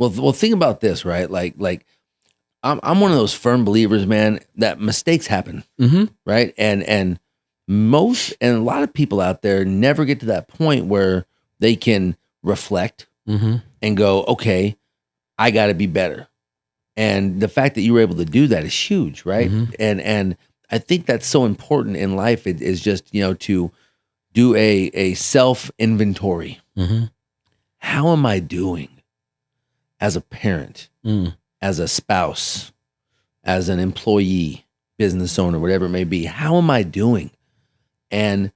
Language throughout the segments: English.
Well, think about this, right? Like I'm one of those firm believers, man, that mistakes happen, right? And a lot of people out there never get to that point where they can reflect and go, okay, I got to be better. And the fact that you were able to do that is huge, right? And I think that's so important in life. It is just, to do a self inventory. How am I doing as a parent, as a spouse, as an employee, business owner, whatever it may be? How am I doing? And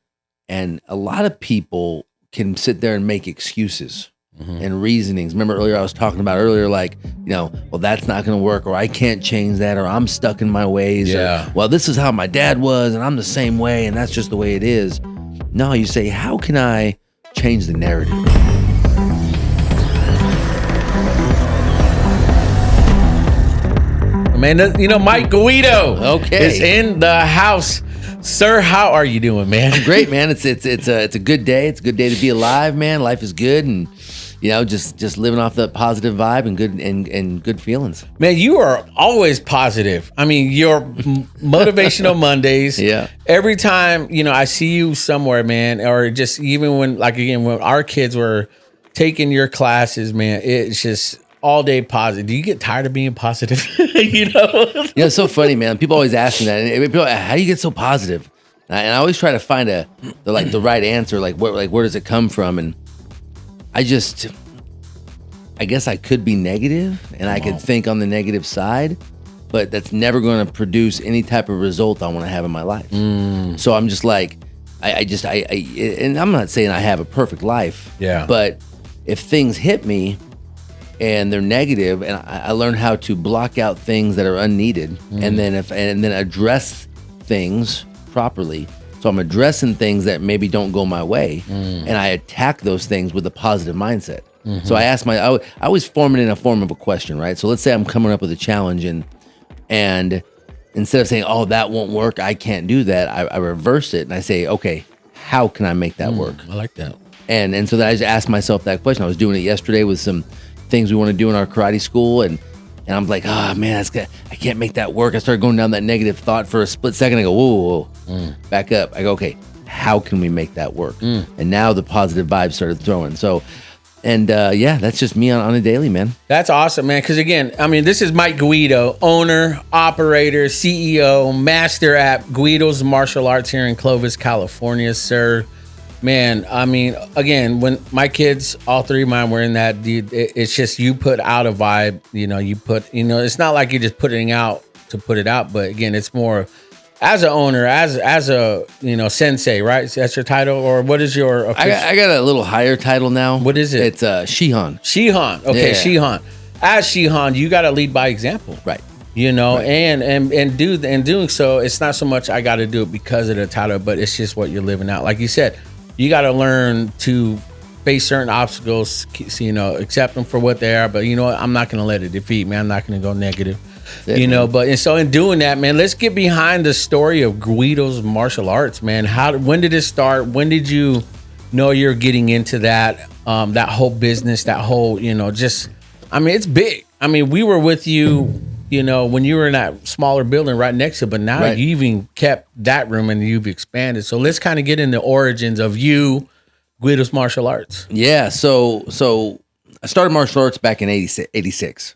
a lot of people can sit there and make excuses and reasonings. Remember earlier I was talking about like, well, that's not going to work, or I can't change that, or I'm stuck in my ways. Or, well, this is how my dad was, and I'm the same way, and that's just the way it is. No, you say, how can I change the narrative? Man, Mike Guido is in the house. Sir, how are you doing, man? I'm great, man. It's a good day. It's a good day to be alive, man. Life is good, and just living off that positive vibe and good feelings. Man, you are always positive. I mean, your motivational Mondays. Yeah. Every time I see you somewhere, man, or just even when when our kids were taking your classes, man, it's just all day positive. Do you get tired of being positive? It's so funny, man. People always ask me that. And people, how do you get so positive? And I always try to find the right answer. Where does it come from? And I guess I could be negative, and I could think on the negative side, but that's never going to produce any type of result I want to have in my life. So I'm just like, and I'm not saying I have a perfect life. Yeah. But if things hit me and they're negative, and I learn how to block out things that are unneeded, and then address things properly. So I'm addressing things that maybe don't go my way, and I attack those things with a positive mindset. So I always form it in a form of a question, right? So let's say I'm coming up with a challenge, and instead of saying, "Oh, that won't work, I can't do that," I reverse it and I say, "Okay, how can I make that work?" I like that. And so then I just asked myself that question. I was doing it yesterday with some things we want to do in our karate school, and I'm like, man, I can't make that work. I started going down that negative thought for a split second. I go, whoa, back up. I go, okay, how can we make that work? And now the positive vibes started throwing. So, and that's just me on a daily, man. That's awesome, man. Because again, this is Mike Guido, owner, operator, CEO, master at Guido's Martial Arts here in Clovis, California, sir. Man, again, when my kids, all three of mine were in that, it's just you put out a vibe, it's not like you're just putting out to put it out, but again, it's more as an owner, as a, sensei, right? That's your title, or what is your official? I got a little higher title now. What is it? It's Shihan. Shihan. Okay, Yeah. Shihan. As Shihan, you got to lead by example. Right. Right. and doing so, it's not so much I got to do it because of the title, but it's just what you're living out. Like you said, you got to learn to face certain obstacles, accept them for what they are. But you know what? I'm not going to let it defeat me. I'm not going to go negative, But so in doing that, man, let's get behind the story of Guido's Martial Arts, man. When did it start? When did you know you're getting into that, that whole business, that whole, it's big. We were with you, when you were in that smaller building right next to it, but now you even kept that room and you've expanded. So let's kind of get into origins of you, Guido's Martial Arts. Yeah. So I started martial arts back in 86.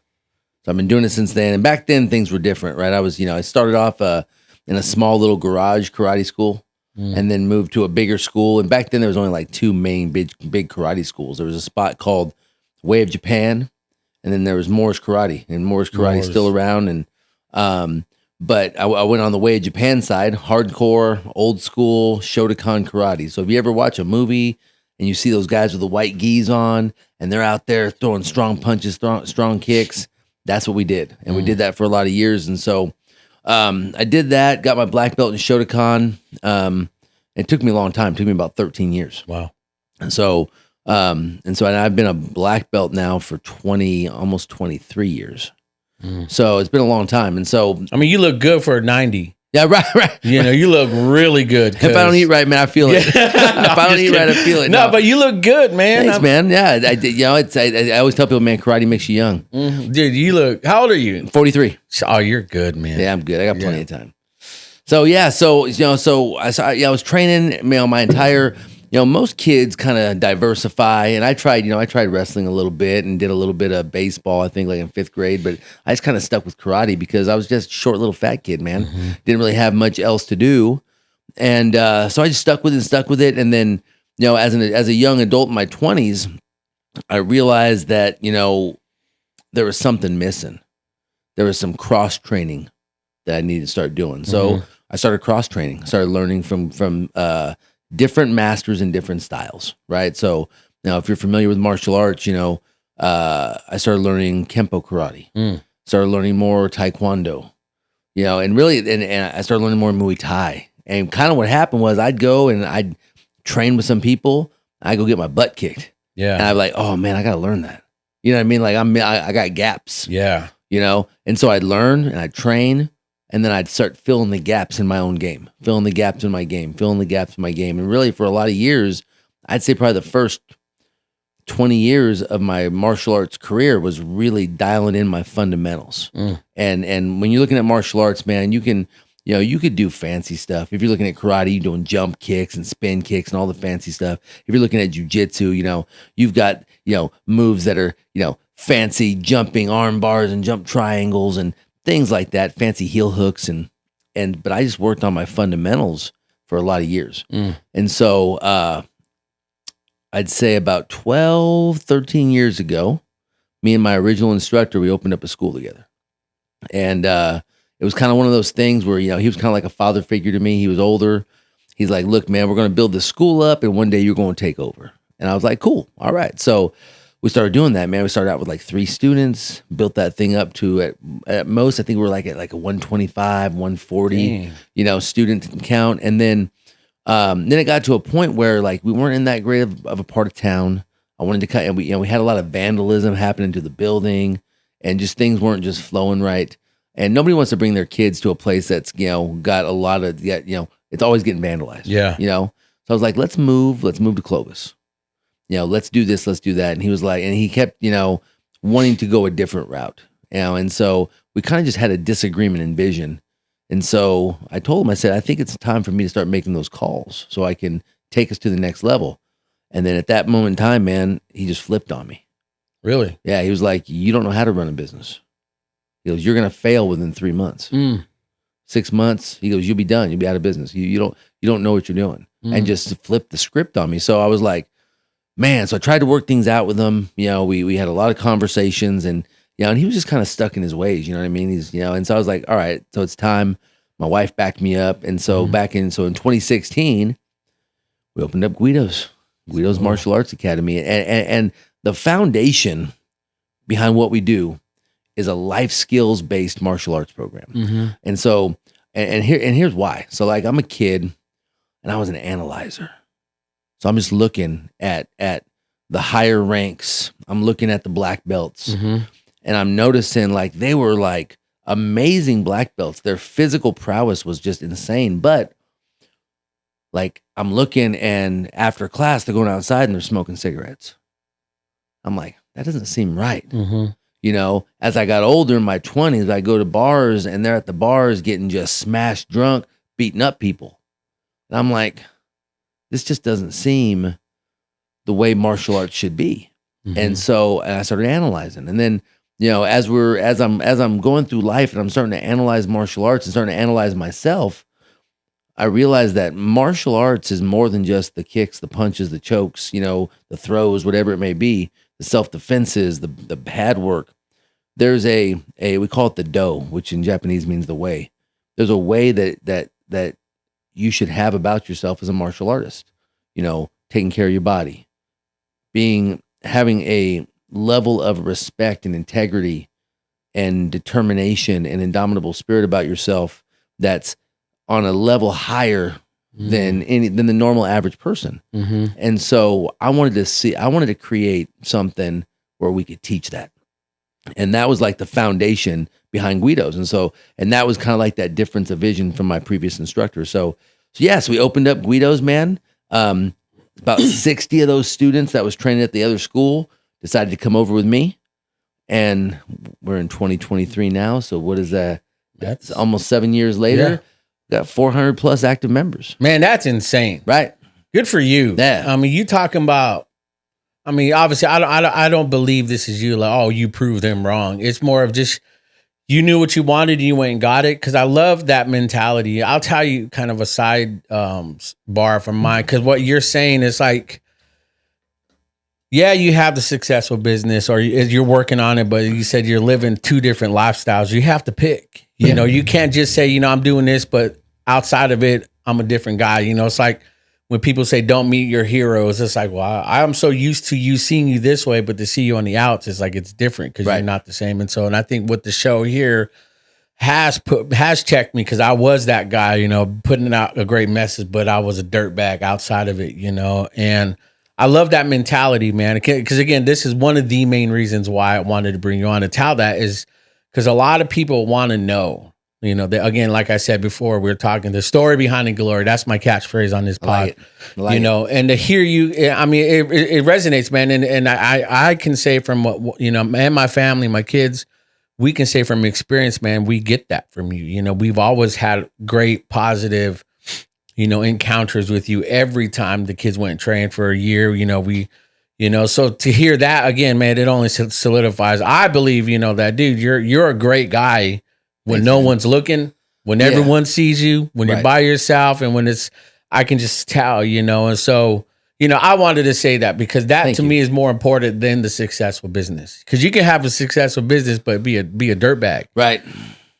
So I've been doing it since then. And back then things were different, right? I started off in a small little garage karate school and then moved to a bigger school. And back then there was only like two main big karate schools. There was a spot called Way of Japan, and then there was Moore's Karate, and Moore's Karate is still around. And but I went on the Way of Japan side, hardcore, old school Shotokan karate. So if you ever watch a movie and you see those guys with the white gis on, and they're out there throwing strong punches, strong kicks, that's what we did. And we did that for a lot of years. And so I did that, got my black belt in Shotokan. It took me a long time. It took me about 13 years. Wow. And so I've been a black belt now for almost 23 years. So it's been a long time. And so, you look good for 90. Yeah, right. You know, you look really good. If I don't eat right, man, I feel it. If I don't eat right, I feel it. No, but you look good, man. Thanks, man. Yeah, I always tell people, man, karate makes you young. Mm-hmm. Dude, you look. How old are you? 43. Oh, you're good, man. Yeah, I'm good. I got plenty of time. So yeah, I was training, my entire. Most kids kind of diversify, and I tried wrestling a little bit and did a little bit of baseball, I think like in 5th grade, but I just kind of stuck with karate because I was just a short little fat kid, man. Mm-hmm. Didn't really have much else to do. And so I just stuck with it. And then, as a young adult in my 20s, I realized that, there was something missing. There was some cross training that I needed to start doing. So I started cross training, started learning from different masters in different styles, right? So now if you're familiar with martial arts, I started learning Kempo karate, started learning more Taekwondo, and really, and I started learning more Muay Thai. And kind of what happened was I'd go and I'd train with some people, I'd go get my butt kicked. Yeah. And I'd be like, oh man, I got to learn that. You know what I mean? Like I got gaps. Yeah. And so I'd learn and I'd train. And then I'd start filling the gaps in my own game, filling the gaps in my game. And really for a lot of years, I'd say probably the first 20 years of my martial arts career was really dialing in my fundamentals. And when you're looking at martial arts, man, you can, you could do fancy stuff. If you're looking at karate, you're doing jump kicks and spin kicks and all the fancy stuff. If you're looking at jujitsu, you've got, moves that are, fancy jumping arm bars and jump triangles and things like that, fancy heel hooks but I just worked on my fundamentals for a lot of years. And so I'd say about 12, 13 years ago, me and my original instructor, we opened up a school together. And it was kind of one of those things where, he was kind of like a father figure to me. He was older. He's like, look, man, we're going to build this school up and one day you're going to take over. And I was like, cool. All right. So we started doing that, man. We started out with like 3 students, built that thing up to at most, I think we were at a 125, 140, student count. And then it got to a point where we weren't in that great of a part of town. I wanted to cut, and we had a lot of vandalism happening to the building and just things weren't just flowing right. And nobody wants to bring their kids to a place that's, got a lot of, it's always getting vandalized. Yeah. So I was like, let's move to Clovis. Let's do this, let's do that. And he was like, and he kept, wanting to go a different route, and so we kind of just had a disagreement in vision. And so I told him, I said, I think it's time for me to start making those calls so I can take us to the next level. And then at that moment in time, man, he just flipped on me. Really? Yeah. He was like, you don't know how to run a business. He goes, you're going to fail within 3 months, 6 months. He goes, you'll be done. You'll be out of business. You don't know what you're doing. And just flipped the script on me. So I was like, man, so I tried to work things out with him. We had a lot of conversations and he was just kind of stuck in his ways. You know what I mean? He's, and so I was like, all right, so it's time. My wife backed me up. And so in 2016, we opened up Guido's Martial Arts Academy. And the foundation behind what we do is a life skills based martial arts program. And so, here's why. So I'm a kid and I was an analyzer. So I'm just looking at the higher ranks. I'm looking at the black belts, and I'm noticing they were amazing black belts. Their physical prowess was just insane. But I'm looking, and after class, they're going outside and they're smoking cigarettes. I'm like, that doesn't seem right. As I got older in my 20s, I go to bars and they're at the bars getting just smashed drunk, beating up people. And I'm like, this just doesn't seem the way martial arts should be. And so I started analyzing. And then, as I'm going through life and I'm starting to analyze martial arts and starting to analyze myself, I realized that martial arts is more than just the kicks, the punches, the chokes, the throws, whatever it may be, the self-defenses, the pad work. There's we call it the do, which in Japanese means the way. There's a way that you should have about yourself as a martial artist, taking care of your body, having a level of respect and integrity and determination and indomitable spirit about yourself that's on a level higher than the normal average person. And so I wanted to create something where we could teach that. And that was like the foundation behind Guido's. And that was kind of like that difference of vision from my previous instructor. So we opened up Guido's, man. About 60 of those students that was training at the other school decided to come over with me. And we're in 2023 now. So what is that? That's almost 7 years later. Yeah. Got 400 plus active members. Man, that's insane. Right. Good for you. Yeah. I mean, you talking about, I mean, obviously, I don't believe this is you. Like, oh, you proved them wrong. It's more of just you knew what you wanted and you went and got it. Because I love that mentality. I'll tell you kind of a side bar from mine. Because what you're saying is like, yeah, you have the successful business or you're working on it, but you said you're living two different lifestyles. You have to pick. You know, you can't just say, you know, I'm doing this, but outside of it, I'm a different guy. You know, it's like when people say don't meet your heroes, it's like, well, I'm so used to you seeing you this way, but to see you on the outs, it's like it's different because you're not the same. And I think what the show here has checked me because I was that guy, you know, putting out a great message, but I was a dirtbag outside of it, you know, and I love that mentality, man. Because again, this is one of the main reasons why I wanted to bring you on to tell that is because a lot of people want to know, you know, again, like I said before, we were talking the story behind the glory. That's my catchphrase on this pod, you know, and to hear you, I mean, it resonates, man. And I can say from what, you know, and my family, my kids, we can say from experience, man, we get that from you. You know, we've always had great, positive, you know, encounters with you every time the kids went and trained for a year. You know, so to hear that again, man, it only solidifies. I believe, you know, that dude, you're a great guy when no one's looking, when everyone sees you, when you're by yourself, and when I can just tell, you know. And so, you know, I wanted to say that because that to me is more important than the successful business. Because you can have a successful business, but be a dirtbag, right?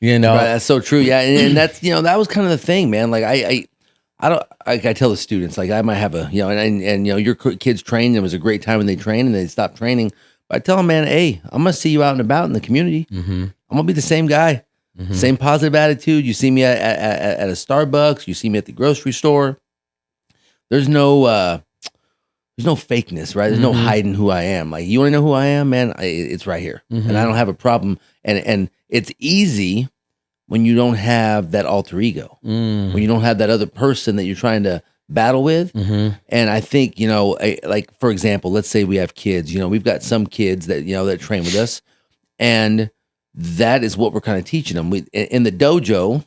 You know, that's so true. Yeah, and that's, you know, that was kind of the thing, man. Like I tell the students, like I might have a, you know, and you know, your kids trained. It was a great time when they trained and they stopped training. But I tell them, man, hey, I'm going to see you out and about in the community. Mm-hmm. I'm going to be the same guy, same positive attitude. You see me at a Starbucks, you see me at the grocery store. There's no fakeness, right? There's no hiding who I am. Like, you want to know who I am, man? It's right here. And I don't have a problem. And it's easy when you don't have that alter ego, when you don't have that other person that you're trying to battle with. And I think, you know, like, for example, let's say we have kids, you know, we've got some kids that, you know, that train with us, and that is what we're kind of teaching them. In the dojo,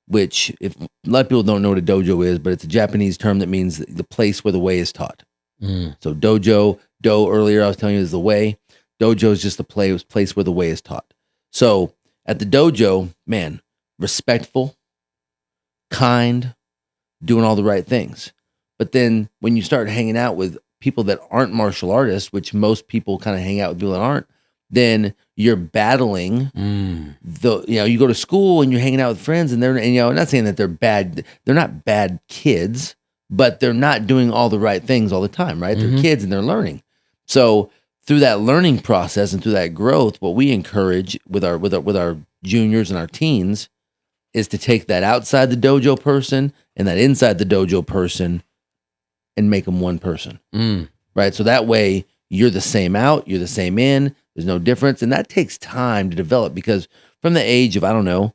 which if a lot of people don't know what a dojo is, but it's a Japanese term that means the place where the way is taught. So dojo, earlier I was telling you is the way. Dojo is just the place where the way is taught. So at the dojo, man, respectful, kind, doing all the right things. But then when you start hanging out with people that aren't martial artists, which most people kind of hang out with people that aren't, then you're battling you know, you go to school and you're hanging out with friends and you know, I'm not saying that they're bad. They're not bad kids, but they're not doing all the right things all the time, right? They're kids and they're learning. So through that learning process and through that growth, what we encourage with our juniors and our teens is to take that outside the dojo person and that inside the dojo person and make them one person, right? So that way you're the same out, you're the same in, there's no difference. And that takes time to develop because from the age of, I don't know,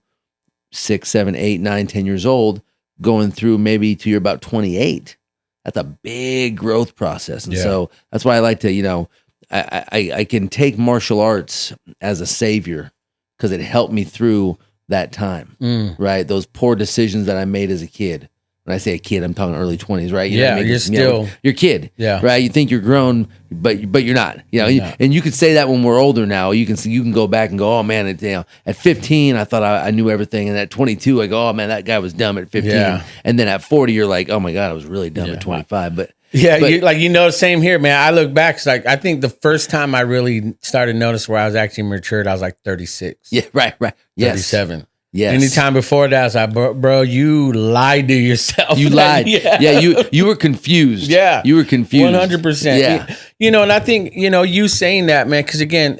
6, 7, 8, 9, 10 years old, going through maybe to you're about 28, that's a big growth process. And so that's why I like to, you know, I can take martial arts as a savior because it helped me through that time, right? Those poor decisions that I made as a kid. When I say a kid, I'm talking early 20s, right? You know what I mean? You're still... You're a kid, right? You think you're grown, but you're not. You know, and you could say that when we're older now. You can go back and go, oh man, you know, at 15, I thought I knew everything, and at 22, I go, oh man, that guy was dumb at 15. And then at 40, you're like, oh my God, I was really dumb at 25. But same here, man. I look back, it's like I think the first time I really started noticing where I was actually matured, I was like 36. Yeah, right. Yes. 37. Yes. Anytime before that, I was like, bro, you lied to yourself. You lied. You were confused. Yeah. You were confused. 100%. Yeah. You know, and I think, you know, you saying that, man, because again,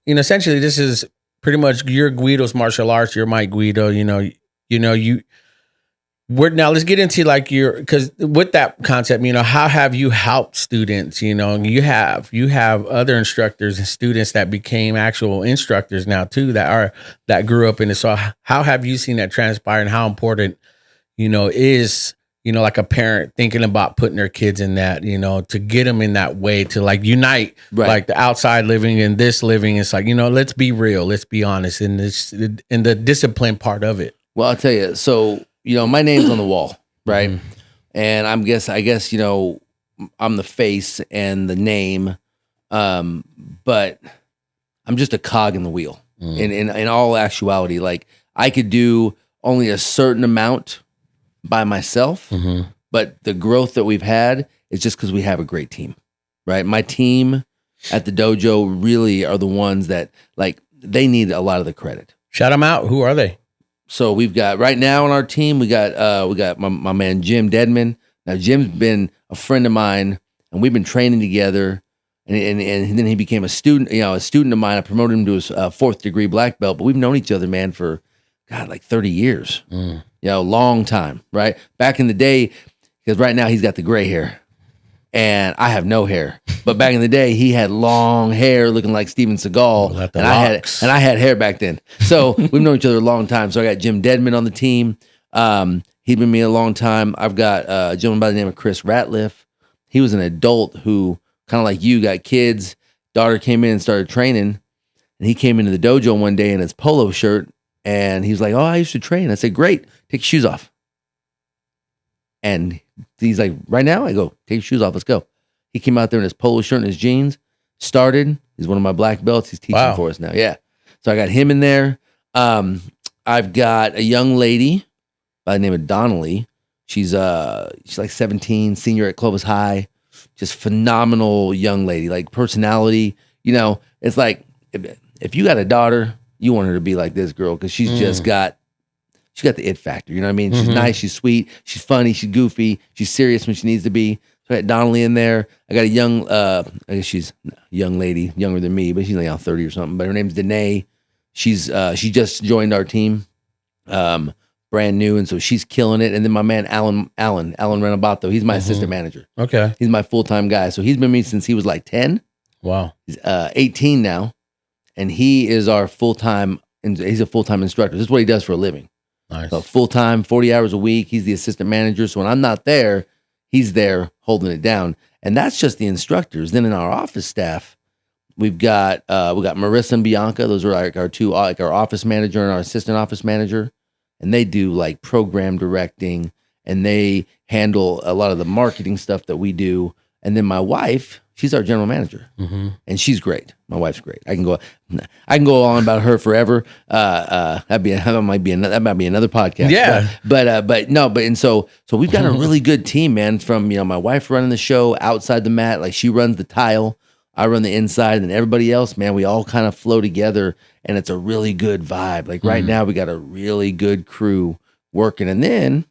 you know, essentially this is pretty much your Guido's martial arts. You're my Guido, you know, Now let's get into like because with that concept, how have you helped students? You have other instructors and students that became actual instructors now too, that grew up in it. So how have you seen that transpire, and how important, is, like a parent thinking about putting their kids in that, to get them in that way to like unite, like the outside living and this living. It's like, let's be real, let's be honest in the discipline part of it. Well, I'll tell you. So, my name's on the wall, right? Mm-hmm. And I guess, I'm the face and the name, but I'm just a cog in the wheel. In all actuality. Like, I could do only a certain amount by myself, but the growth that we've had is just because we have a great team, right? My team at the dojo really are the ones that, like, they need a lot of the credit. Shout them out. Who are they? So we've got right now on our team, we got my man Jim Deadman. Now Jim's been a friend of mine, and we've been training together. And then he became a student of mine. I promoted him to his 4th degree black belt. But we've known each other, man, for like 30 years. Long time, right? Back in the day, because right now he's got the gray hair, and I have no hair. But back in the day, he had long hair, looking like Steven Seagal, and I had hair back then. So we've known each other a long time. So I got Jim Deadman on the team. He's been with me a long time. I've got a gentleman by the name of Chris Ratliff. He was an adult who, kind of like you, got kids. Daughter came in and started training, and he came into the dojo one day in his polo shirt, and he was like, "Oh, I used to train." I said, "Great, take your shoes off." And he's like, "Right now?" I go, "Take your shoes off, let's go." He came out there in his polo shirt and his jeans, started. He's one of my black belts. He's teaching for us now. Yeah. So I got him in there. I've got a young lady by the name of Donnelly. She's like 17, senior at Clovis High. Just phenomenal young lady, like personality. It's like if you got a daughter, you want her to be like this girl, because she's got the it factor. You know what I mean? She's nice, she's sweet, she's funny, she's goofy, she's serious when she needs to be. So I got Donnelly in there. I got a young, I guess she's a young lady, younger than me, but she's like 30 or something. But her name's Danae. She just joined our team, brand new, and so she's killing it. And then my man Alan Renabato, he's my assistant manager. Okay, he's my full-time guy. So he's been with me since he was like 10. Wow, he's 18 now, and he is our full-time. He's a full-time instructor. This is what he does for a living. Nice. So full-time, 40 hours a week. He's the assistant manager. So when I'm not there, he's there holding it down. And that's just the instructors. Then in our office staff, we've got Marissa and Bianca. Those are our two, like our office manager and our assistant office manager. And they do like program directing, and they handle a lot of the marketing stuff that we do. And then my wife, she's our general manager, and she's great. My wife's great. I can go on about her forever. That might be another podcast. Yeah, but so we've got a really good team, man. From my wife running the show outside the mat, like she runs the tile, I run the inside, and then everybody else, man, we all kind of flow together, and it's a really good vibe. Like right now, we got a really good crew working, and then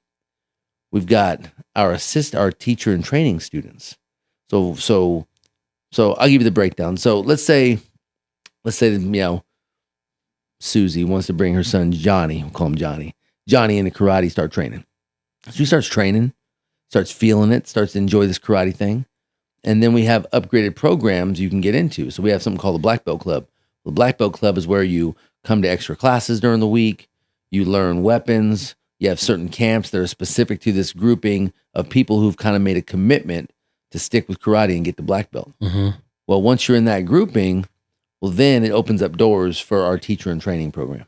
we've got our teacher and training students. So I'll give you the breakdown. So let's say Susie wants to bring her son Johnny. We'll call him Johnny. Johnny into karate, start training. So he starts training, starts feeling it, starts to enjoy this karate thing. And then we have upgraded programs you can get into. So we have something called the Black Belt Club. The Black Belt Club is where you come to extra classes during the week. You learn weapons. You have certain camps that are specific to this grouping of people who've kind of made a commitment to stick with karate and get the black belt. Well, once you're in that grouping, well, then it opens up doors for our teacher and training program.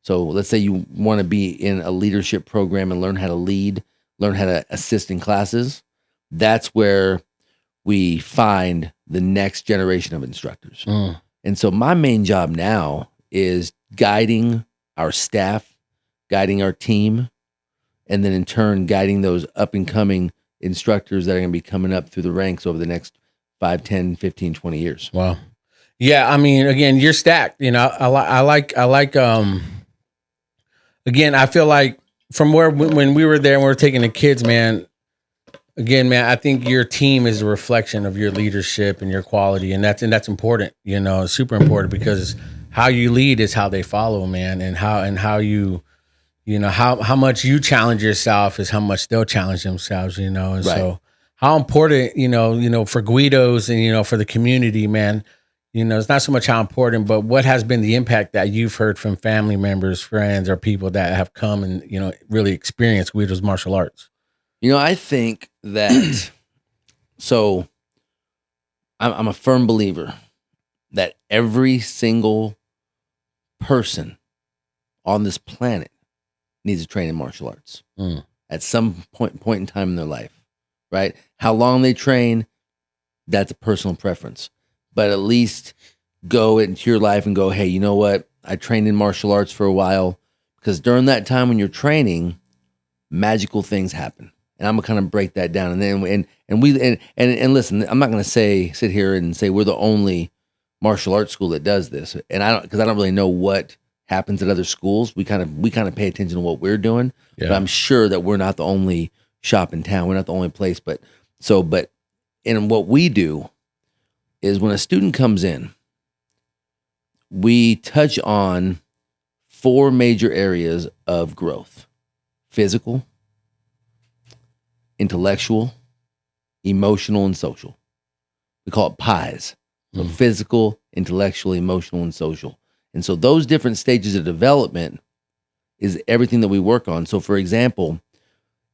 So let's say you want to be in a leadership program and learn how to lead, learn how to assist in classes. That's where we find the next generation of instructors. And so my main job now is guiding our staff, guiding our team, and then in turn, guiding those up and coming instructors that are going to be coming up through the ranks over the next 5, 10, 15, 20 years. Wow. Yeah. I mean, again, you're stacked, I like, again, I feel like from when we were there and we were taking the kids, man, again, man, I think your team is a reflection of your leadership and your quality. And that's important, super important, because how you lead is how they follow, man. And how you You know, how much you challenge yourself is how much they'll challenge themselves, you know. And Right. so how important, you know, for Guidos and, you know, for the community, man, you know, it's not so much how important, but what has been the impact that you've heard from family members, friends, or people that have come and, you know, really experienced Guido's martial arts? You know, I think that so I'm a firm believer that every single person on this planet needs to train in martial arts at some point in time in their life, right? How long they train, that's a personal preference. But at least go into your life and go, hey, you know what? I trained in martial arts for a while, because during that time when you're training, magical things happen. And I'm gonna kind of break that down. And then and listen, I'm not gonna sit here and say we're the only martial arts school that does this. And I don't really know what happens at other schools. We kind of pay attention to what we're doing. Yeah. But I'm sure that we're not the only shop in town. We're not the only place. But and what we do is when a student comes in, we touch on 4 major areas of growth: physical, intellectual, emotional, and social. We call it PIEs. So physical, intellectual, emotional, and social. And so those different stages of development is everything that we work on. So for example,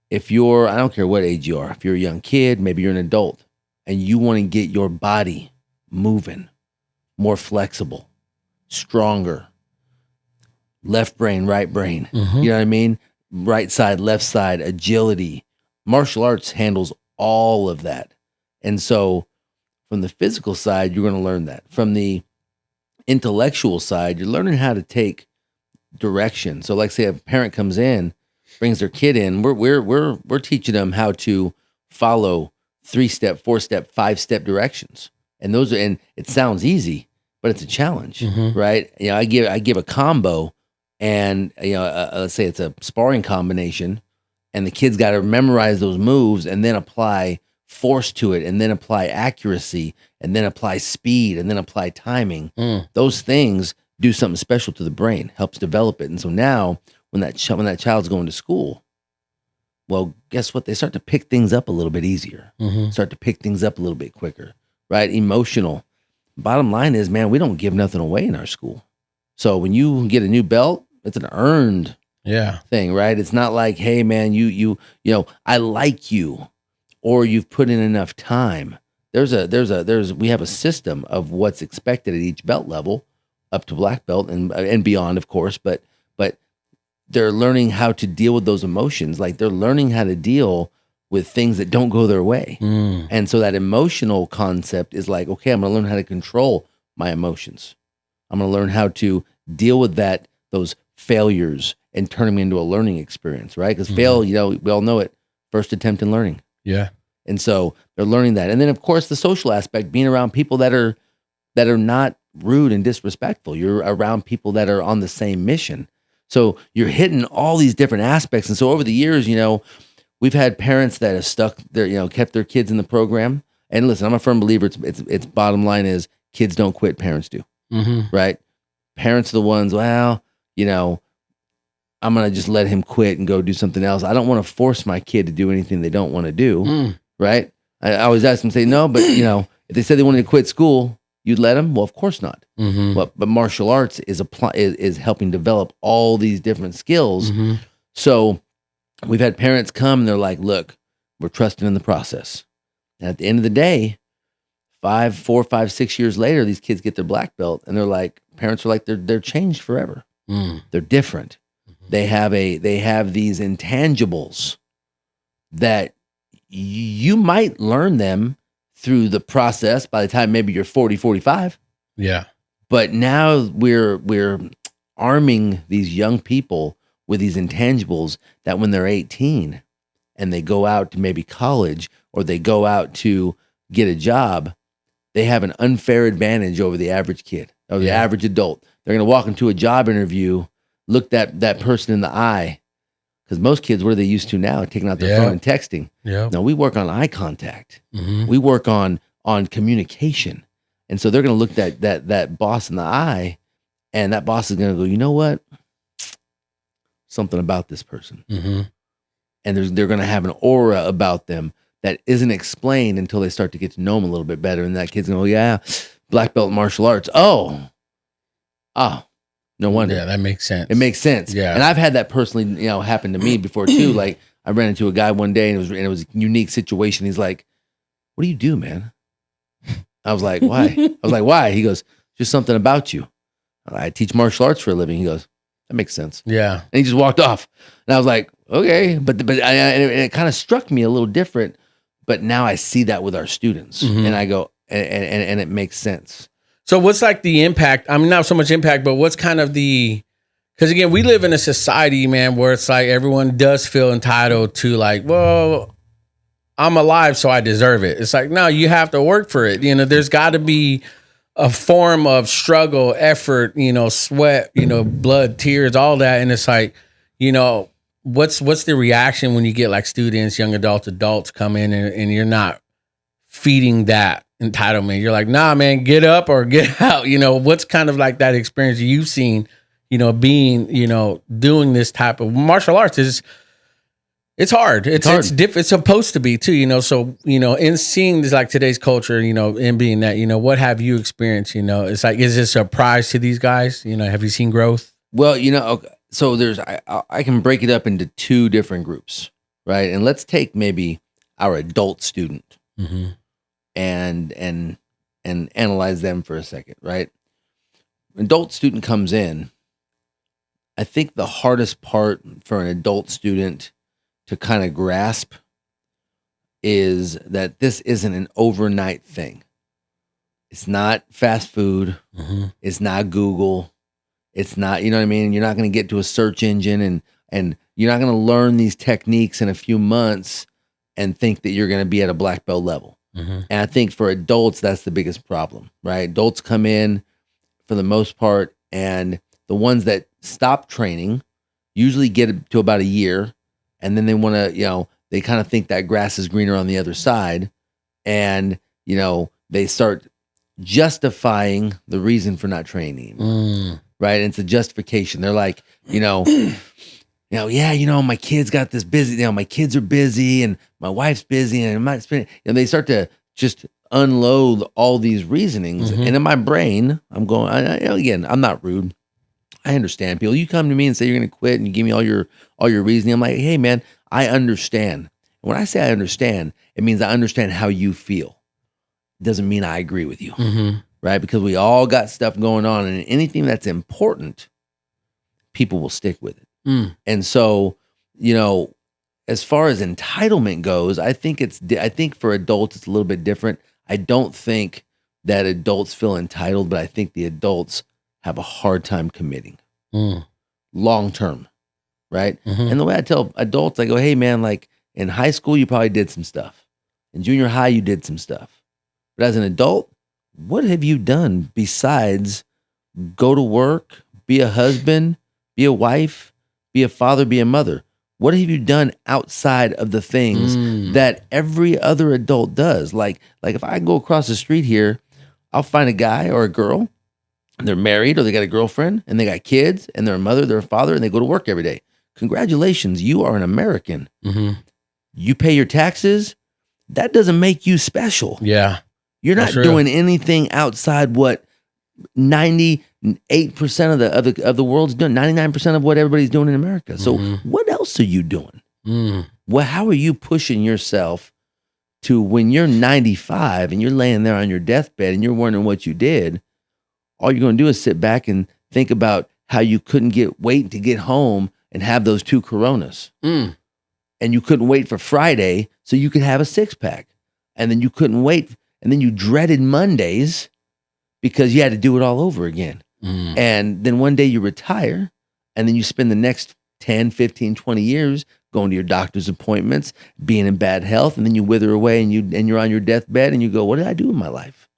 if you're, I don't care what age you are, if you're a young kid, maybe you're an adult, and you want to get your body moving, more flexible, stronger, left brain, right brain, you know what I mean? Right side, left side, agility. Martial arts handles all of that. And so from the physical side, you're going to learn that. From the intellectual side, you're learning how to take direction. So like say a parent comes in, brings their kid in, we're teaching them how to follow 3-step, 4-step, 5-step directions. And and it sounds easy, but it's a challenge, right? You know, I give a combo, and you know, let's say it's a sparring combination, and the kid's got to memorize those moves and then apply force to it, and then apply accuracy, and then apply speed, and then apply timing. Those things do something special to the brain, helps develop it. And so now when that child's going to school, well, guess what? They start to pick things up a little bit easier, start to pick things up a little bit quicker, right? Emotional. Bottom line is, man, we don't give nothing away in our school. So when you get a new belt, it's an earned thing, right? It's not like, hey, man, you know, I like you, or you've put in enough time. We have a system of what's expected at each belt level, up to black belt and beyond, of course. But they're learning how to deal with those emotions. Like they're learning how to deal with things that don't go their way. And so that emotional concept is like, okay, I'm going to learn how to control my emotions. I'm going to learn how to deal with those failures and turn them into a learning experience, right? Because fail, you know, we all know it, first attempt in learning. Yeah. And so they're learning that. And then of course the social aspect, being around people that are not rude and disrespectful. You're around people that are on the same mission. So you're hitting all these different aspects. And so over the years, you know, we've had parents that have kept their kids in the program. And listen, I'm a firm believer. It's bottom line is kids don't quit, parents do, right? Parents are the ones, well, you know, I'm going to just let him quit and go do something else. I don't want to force my kid to do anything they don't want to do, right? I always ask them, say, no, but you know, if they said they wanted to quit school, you'd let them? Well, of course not. But martial arts is helping develop all these different skills. So we've had parents come and they're like, look, we're trusting in the process. And at the end of the day, 4, 5, 6 years later, these kids get their black belt and they're like, parents are like, they're changed forever. They're different. They have these intangibles that you might learn them through the process by the time maybe you're 40, 45. Yeah. But now we're arming these young people with these intangibles that when they're 18 and they go out to maybe college or they go out to get a job, they have an unfair advantage over the average kid or the average adult. They're going to walk into a job interview, look that person in the eye, because most kids, what are they used to now? Taking out their phone and texting. No, we work on eye contact. We work on communication. And so they're going to look that boss in the eye, and that boss is going to go, you know what? something about this person. And they're going to have an aura about them that isn't explained until they start to get to know them a little bit better. And that kid's going to go, yeah, black belt in martial arts. Oh, no wonder. Yeah, that makes sense. It makes sense. Yeah. And I've had that personally, happen to me before too. Like I ran into a guy one day and it was a unique situation. He's like, what do you do, man? I was like, why? He goes, just something about you. I teach martial arts for a living. He goes, that makes sense. Yeah. And he just walked off. And I was like, okay. But it kind of struck me a little different. But now I see that with our students. And I go, and it makes sense. So what's like the impact? I mean, not so much impact, but what's kind of because again, we live in a society, man, where it's like everyone does feel entitled to like, well, I'm alive, so I deserve it. It's like, no, you have to work for it. There's got to be a form of struggle, effort, sweat, blood, tears, all that. And it's like, what's the reaction when you get like students, young adults come in and you're not feeding that entitlement? You're like, nah, man, get up or get out. What's kind of like that experience you've seen, being, doing this type of martial arts it's hard. It's different. It's supposed to be too, So, in seeing this, like today's culture, in being that, what have you experienced? It's like, is this a surprise to these guys? Have you seen growth? Well, so I can break it up into two different groups, right? And let's take maybe our adult student and analyze them for a second, right? Adult student comes in. I think the hardest part for an adult student to kind of grasp is that this isn't an overnight thing. It's not fast food. It's not Google. It's not, you know what I mean? You're not going to get to a search engine and you're not going to learn these techniques in a few months and think that you're going to be at a black belt level. And I think for adults, that's the biggest problem, right? Adults come in for the most part, and the ones that stop training usually get to about a year. And then they want to, they kind of think that grass is greener on the other side. And, they start justifying the reason for not training. Right. And it's a justification. They're like, my kids got this busy. My kids are busy and my wife's busy and I'm not spending. They start to just unload all these reasonings. And in my brain, I'm going, again, I'm not rude. I understand people. You come to me and say you're going to quit and you give me all your reasoning. I'm like, hey man, I understand. And when I say I understand, it means I understand how you feel. It doesn't mean I agree with you, right? Because we all got stuff going on, and anything that's important, people will stick with it. And so, as far as entitlement goes, I think for adults it's a little bit different. I don't think that adults feel entitled, but I think the adults have a hard time committing long term, right? And the way I tell adults, I go, hey man, like in high school, you probably did some stuff. In junior high, you did some stuff. But as an adult, what have you done besides go to work, be a husband, be a wife, be a father, be a mother? What have you done outside of the things that every other adult does? Like if I go across the street here, I'll find a guy or a girl, and they're married or they got a girlfriend and they got kids and they're a mother, they're a father, and they go to work every day. Congratulations, you are an American. You pay your taxes. That doesn't make you special. Yeah. You're not doing anything outside what 98% of the world's doing, 99% of what everybody's doing in America. So what else are you doing? Well, how are you pushing yourself to when you're 95 and you're laying there on your deathbed and you're wondering what you did? All you're going to do is sit back and think about how you couldn't wait to get home and have those 2 Coronas. And you couldn't wait for Friday so you could have a 6-pack. And then you couldn't wait. And then you dreaded Mondays because you had to do it all over again. And then one day you retire and then you spend the next 10, 15, 20 years going to your doctor's appointments, being in bad health. And then you wither away and you're on your deathbed and you go, what did I do in my life?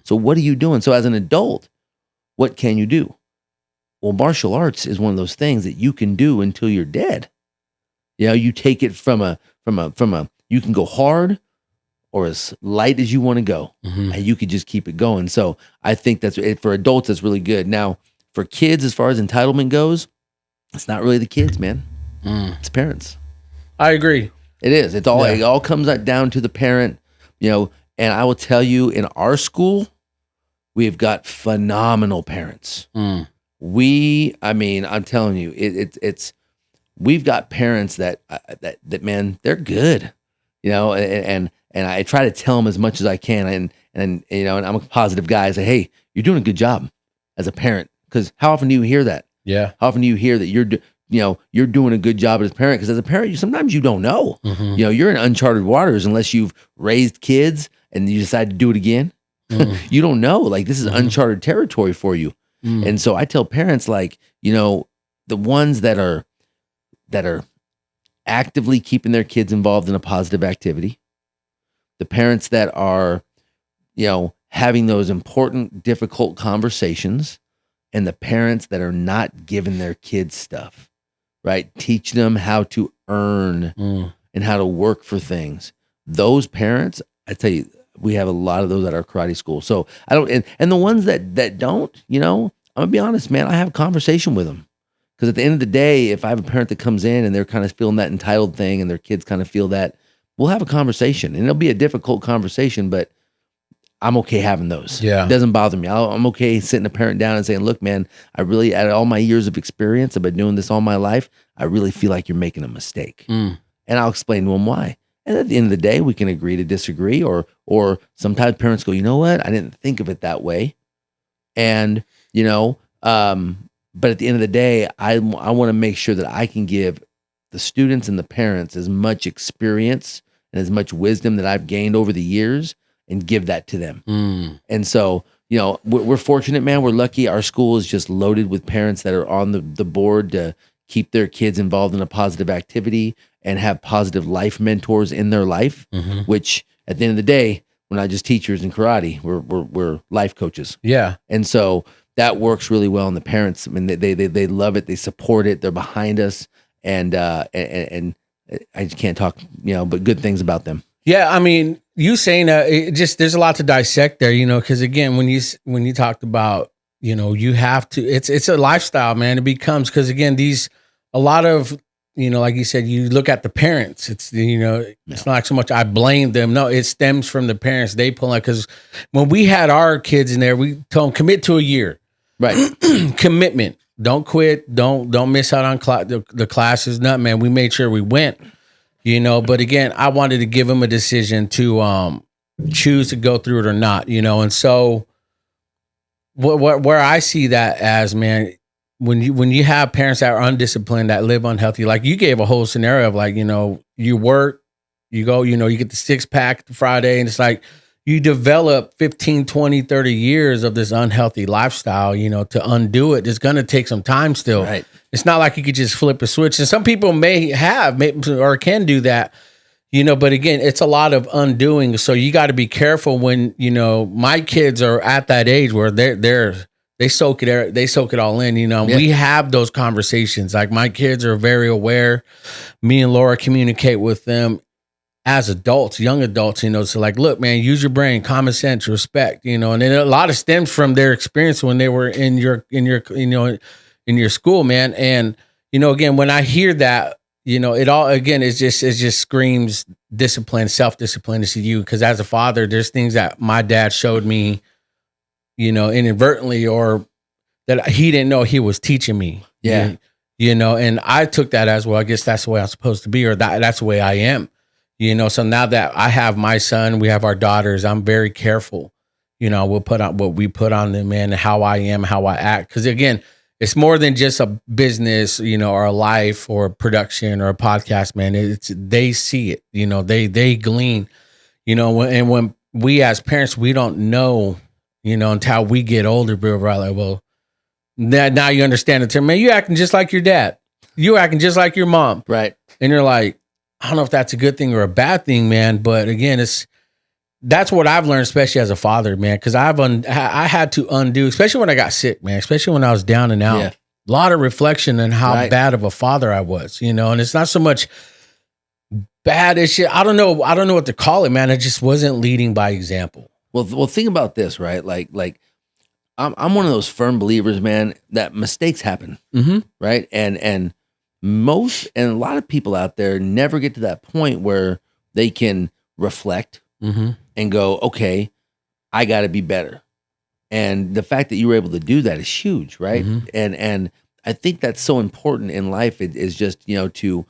So what are you doing? So as an adult, what can you do? Well, martial arts is one of those things that you can do until you're dead. You take it from a, you can go hard or as light as you want to go, and you could just keep it going. So I think that's it for adults. That's really good. Now for kids, as far as entitlement goes, It's not really the kids, man. It's parents. I agree. It is. It all comes down to the parent, and I will tell you, in our school, we've got phenomenal parents. I'm telling you, we've got parents that man, they're good, and I try to tell them as much as I can, and I'm a positive guy. I say, hey, you're doing a good job as a parent, because how often do you hear that? Yeah. How often do you hear that you're doing a good job as a parent? Because as a parent, sometimes you don't know. You're in uncharted waters unless you've raised kids and you decide to do it again. You don't know. Like, this is uncharted territory for you. And so I tell parents, like, the ones that are actively keeping their kids involved in a positive activity, the parents that are, having those important, difficult conversations, and the parents that are not giving their kids stuff, right? Teach them how to earn and how to work for things. Those parents, I tell you, we have a lot of those at our karate school. So I don't, and the ones that don't, I'm gonna be honest, man, I have a conversation with them. Because at the end of the day, if I have a parent that comes in and they're kind of feeling that entitled thing and their kids kind of feel that, we'll have a conversation, and it'll be a difficult conversation, but I'm okay having those. Yeah. It doesn't bother me. I'm okay sitting a parent down and saying, look, man, I really, out of all my years of experience, I've been doing this all my life, I really feel like you're making a mistake. And I'll explain to them why. And at the end of the day, we can agree to disagree, or sometimes parents go, you know what? I didn't think of it that way. And, but at the end of the day, I want to make sure that I can give the students and the parents as much experience and as much wisdom that I've gained over the years, and give that to them. And so, we're fortunate, man. We're lucky. Our school is just loaded with parents that are on the board to keep their kids involved in a positive activity and have positive life mentors in their life, which at the end of the day, we're not just teachers in karate. We're life coaches. Yeah. And so that works really well. And the parents, I mean, they love it. They support it. They're behind us. And I just can't talk, but good things about them. Yeah, I mean, you saying there's a lot to dissect there, because again, when you talked about, you have to, it's a lifestyle, man. It becomes, because again, a lot of, like you said, you look at the parents. It's it's not so much I blame them. No, it stems from the parents. They pull out, because when we had our kids in there, we told them commit to a year, right? Commitment. Don't quit. Don't miss out on the classes. Nothing, man. We made sure we went. But again, I wanted to give them a decision to choose to go through it or not, and so where I see that as, man, when you have parents that are undisciplined, that live unhealthy, like you gave a whole scenario of, like, you work, you go, you get the 6-pack Friday, and it's like you develop 15, 20, 30 years of this unhealthy lifestyle, to undo it. It's going to take some time still. Right. It's not like you could just flip a switch. And some people may or can do that, but again, it's a lot of undoing. So you got to be careful when, my kids are at that age where they soak it all in, We have those conversations. Like, my kids are very aware. Me and Laura communicate with them as adults, young adults, so like, look, man, use your brain, common sense, respect, and then a lot of stems from their experience when they were in your school, man. And, again, when I hear that, it all, again, it just screams discipline, self-discipline to you. Cause as a father, there's things that my dad showed me, inadvertently, or that he didn't know he was teaching me. Yeah. And I took that as, well, I guess that's the way I'm supposed to be, or that's the way I am. So now that I have my son, we have our daughters, I'm very careful. We'll put on what we put on them, and how I am, how I act. Cause again, it's more than just a business, or a life or a production or a podcast, man. They see it, they glean, and when we as parents, we don't know, until we get older, we're like, well, now you understand the term, man, you acting just like your dad. You acting just like your mom. Right. And you're like, I don't know if that's a good thing or a bad thing, man. But again, that's what I've learned, especially as a father, man. Because I had to undo, especially when I got sick, man. Especially when I was down and out. Yeah. A lot of reflection on how bad of a father I was, And it's not so much bad as shit. I don't know what to call it, man. I just wasn't leading by example. Well, think about this, right? Like I'm one of those firm believers, man, that mistakes happen, right? And a lot of people out there never get to that point where they can reflect and go, okay, I got to be better. And the fact that you were able to do that is huge, right? And I think that's so important in life. It is just, to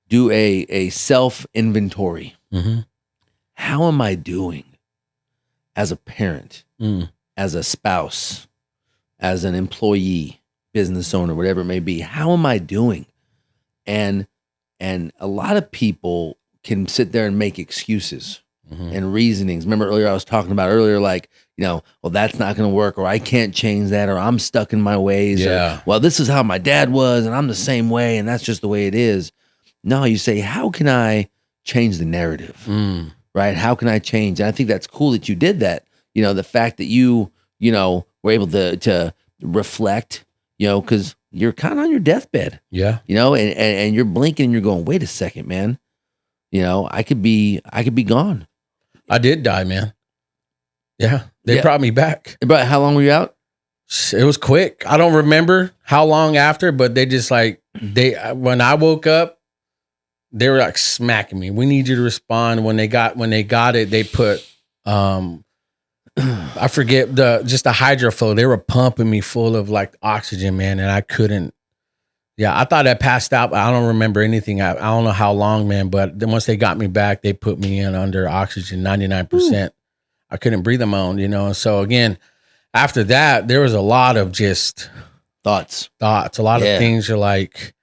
do a self inventory. How am I doing as a parent, as a spouse, as an employee, business owner, whatever it may be? How am I doing? And a lot of people can sit there and make excuses and reasonings. Remember earlier, I was talking about like, well, that's not going to work, or I can't change that, or I'm stuck in my ways. Yeah. Or, well, this is how my dad was, and I'm the same way, and that's just the way it is. No, you say, how can I change the narrative? Right? How can I change? And I think that's cool that you did that. The fact that you, were able to reflect, because you're kind of on your deathbed. Yeah. And you're blinking and you're going, wait a second, man. I could be gone. I did die, man. Yeah. They brought me back. But how long were you out? It was quick. I don't remember how long after, but they just when I woke up, they were like smacking me. We need you to respond. When they got it, they put, I forget just the hydroflow. They were pumping me full of like oxygen, man. And I couldn't. Yeah. I thought I passed out, but I don't remember anything. I don't know how long, man, but then once they got me back, they put me in under oxygen, 99%. Ooh. I couldn't breathe on my own, And so again, after that, there was a lot of just thoughts, a lot of things are like,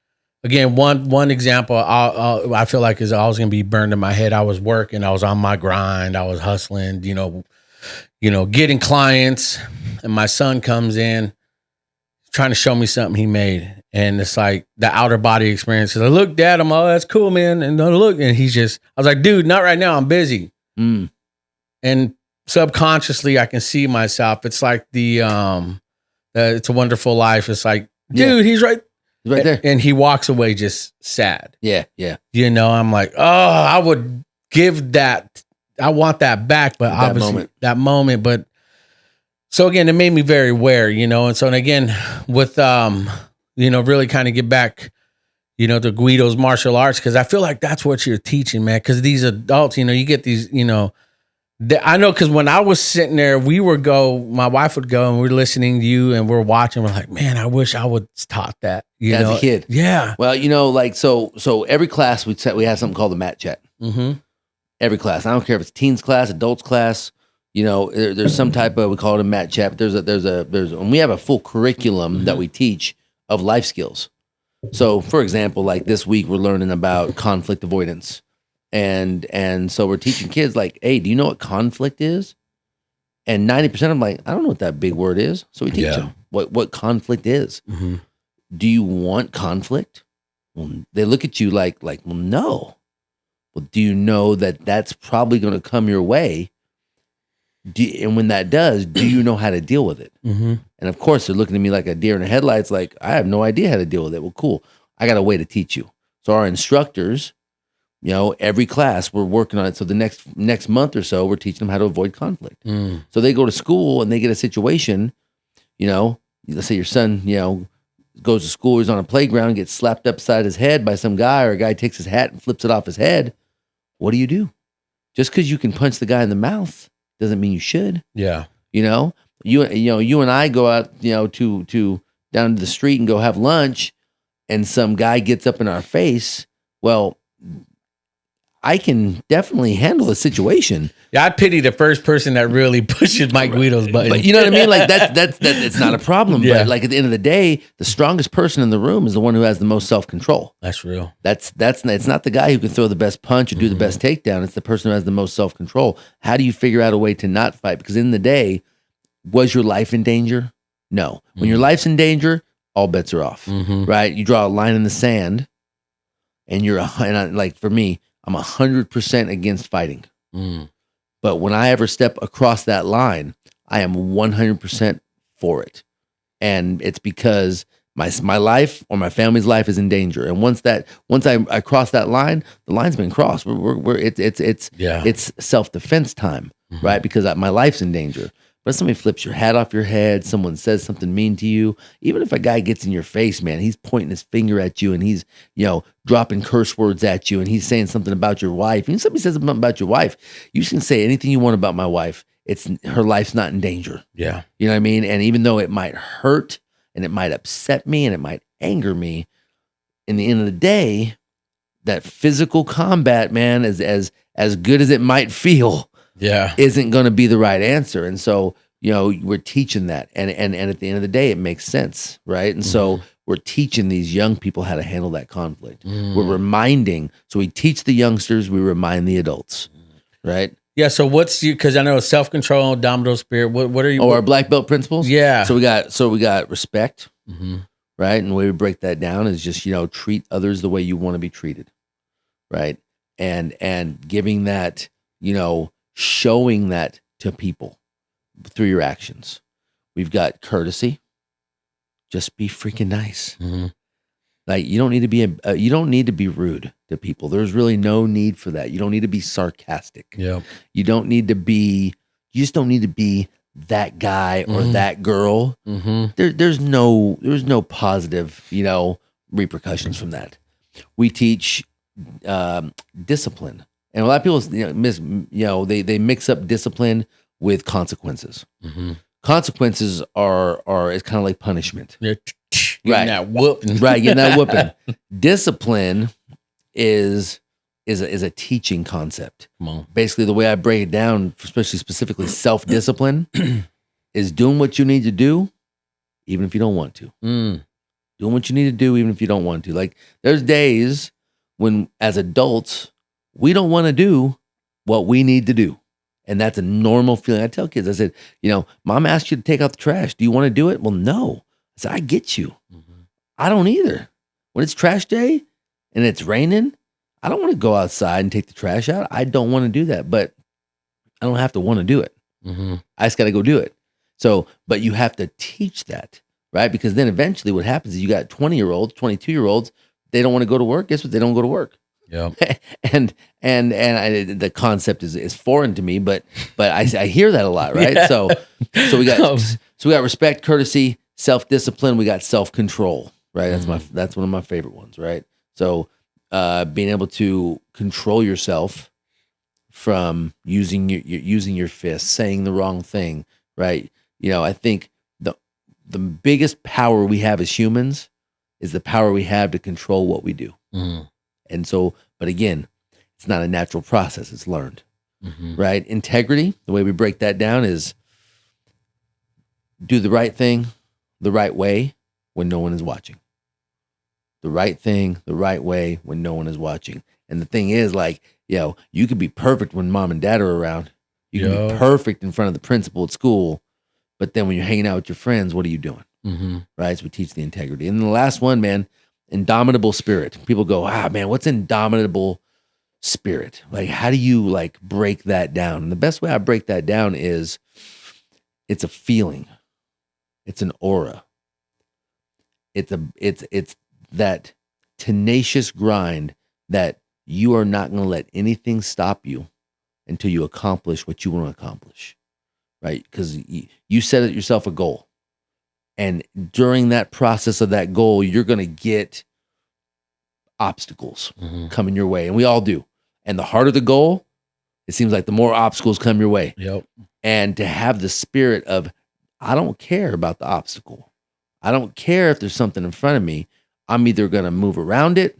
again, one example I feel like is always going to be burned in my head. I was working, I was on my grind, I was hustling, getting clients, and my son comes in trying to show me something he made. And it's like the outer body experience. I look, Dad, I'm like, oh, that's cool, man. And look, and I was like, dude, not right now. I'm busy. And subconsciously, I can see myself. It's like the It's a Wonderful Life. It's like, dude, he's right there. And he walks away just sad. Yeah. I'm like, oh, I would give that. I want that back, but obviously that moment. But so again, it made me very aware, and so, and again, with, really kind of get back, to Guido's martial arts, because I feel like that's what you're teaching, man. Because these adults, you get these, I know, because when I was sitting there, my wife would go, and we're listening to you, and we're watching. We're like, man, I wish I would taught that, as a kid. Yeah. Well, so every class we have something called the mat chat. Every class, I don't care if it's teens class, adults class. There's some type of, we call it a mat chat. But and we have a full curriculum that we teach of life skills. So, for example, like this week, we're learning about conflict avoidance. And so we're teaching kids like, hey, do you know what conflict is? And 90% of them like, I don't know what that big word is. So we teach them what conflict is. Do you want conflict? Well, they look at you like, well, no. Well, do you know that that's probably going to come your way? And when that does, do you know how to deal with it? And of course, they're looking at me like a deer in the headlights, like, I have no idea how to deal with it. Well, cool. I got a way to teach you. So our instructors, every class we're working on it. So the next month or so, we're teaching them how to avoid conflict. So they go to school and they get a situation, let's say your son, goes to school, he's on a playground, gets slapped upside his head by some guy, or a guy takes his hat and flips it off his head. What do? Just because you can punch the guy in the mouth doesn't mean you should. Yeah. You and I go out, to down to the street and go have lunch, and some guy gets up in our face. Well, I can definitely handle a situation. Yeah, I pity the first person that really pushes Mike Guido's button. But you know what I mean? Like that's it's not a problem. Yeah. But like at the end of the day, the strongest person in the room is the one who has the most self-control. That's real. It's not the guy who can throw the best punch or do the best takedown. It's the person who has the most self-control. How do you figure out a way to not fight? Because in the day, was your life in danger? No. When your life's in danger, all bets are off. Right? You draw a line in the sand, and for me, I'm 100% against fighting. But when I ever step across that line, I am 100% for it. And it's because my life or my family's life is in danger. And once I cross that line, the line's been crossed. It's self-defense time, right? Because my life's in danger. But if somebody flips your hat off your head, someone says something mean to you, even if a guy gets in your face, man, he's pointing his finger at you and he's, dropping curse words at you and he's saying something about your wife. And somebody says something about your wife, you can say anything you want about my wife. Her life's not in danger. Yeah. You know what I mean? And even though it might hurt and it might upset me and it might anger me, in the end of the day, that physical combat, man, as good as it might feel, isn't going to be the right answer. And so, we're teaching that. And at the end of the day, it makes sense, right? And so we're teaching these young people how to handle that conflict. We're reminding. So we teach the youngsters, we remind the adults, right? Yeah. So what's because I know self-control, indomitable spirit. What are you? Oh, our black belt principles. Yeah. So we got respect, right? And the way we break that down is just treat others the way you want to be treated, right? And giving that, showing that to people through your actions. We've got courtesy. Just be freaking nice. Like you don't need to be rude to people. There's really no need for that. You don't need to be sarcastic. Yeah. You just don't need to be that guy or that girl. There's no positive, repercussions from that. We teach discipline. And a lot of people, they mix up discipline with consequences. Consequences is kind of like punishment. Yeah. Right. That whooping. Right, getting that whooping. Discipline is a teaching concept. Come on. Basically, the way I break it down, specifically self-discipline, is doing what you need to do, even if you don't want to. Doing what you need to do, even if you don't want to. Like, there's days when, as adults, we don't want to do what we need to do. And that's a normal feeling. I tell kids, I said, Mom asked you to take out the trash. Do you want to do it? Well, no. I said, I get you. I don't either. When it's trash day and it's raining, I don't want to go outside and take the trash out. I don't want to do that, but I don't have to want to do it. I just got to go do it. So, but you have to teach that, right? Because then eventually what happens is you got 20-year-olds, 22-year-olds, they don't want to go to work. Guess what? They don't go to work. Yeah. and the concept is foreign to me, but I hear that a lot, right? Yeah. So we got respect, courtesy, self-discipline. We got self-control, right? That's one of my favorite ones, right? So being able to control yourself from using your fists, saying the wrong thing, right? I think the biggest power we have as humans is the power we have to control what we do. And so, but again, it's not a natural process. It's learned, right? Integrity, the way we break that down is do the right thing the right way when no one is watching. The right thing the right way when no one is watching. And the thing is, like, you could be perfect when mom and dad are around. You can be perfect in front of the principal at school. But then when you're hanging out with your friends, what are you doing? Right? So we teach the integrity. And the last one, man, indomitable spirit. People go, man, what's indomitable spirit? Like, how do you break that down? And the best way I break that down is it's a feeling. It's an aura. It's that tenacious grind that you are not going to let anything stop you until you accomplish what you want to accomplish, right? Because you set yourself a goal. And during that process of that goal, you're going to get obstacles coming your way. And we all do. And the harder the goal, it seems like the more obstacles come your way. Yep. And to have the spirit of, I don't care about the obstacle. I don't care if there's something in front of me. I'm either going to move around it,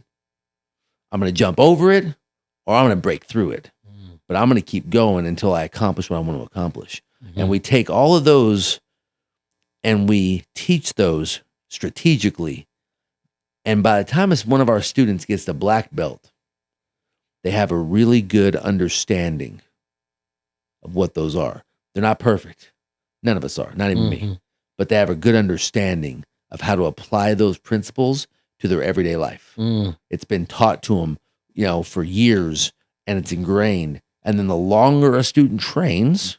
I'm going to jump over it, or I'm going to break through it. But I'm going to keep going until I accomplish what I want to accomplish. And we take all of those and we teach those strategically. And by the time one of our students gets the black belt, they have a really good understanding of what those are. They're not perfect. None of us are, not even me. But they have a good understanding of how to apply those principles to their everyday life. It's been taught to them, for years, and it's ingrained. And then the longer a student trains,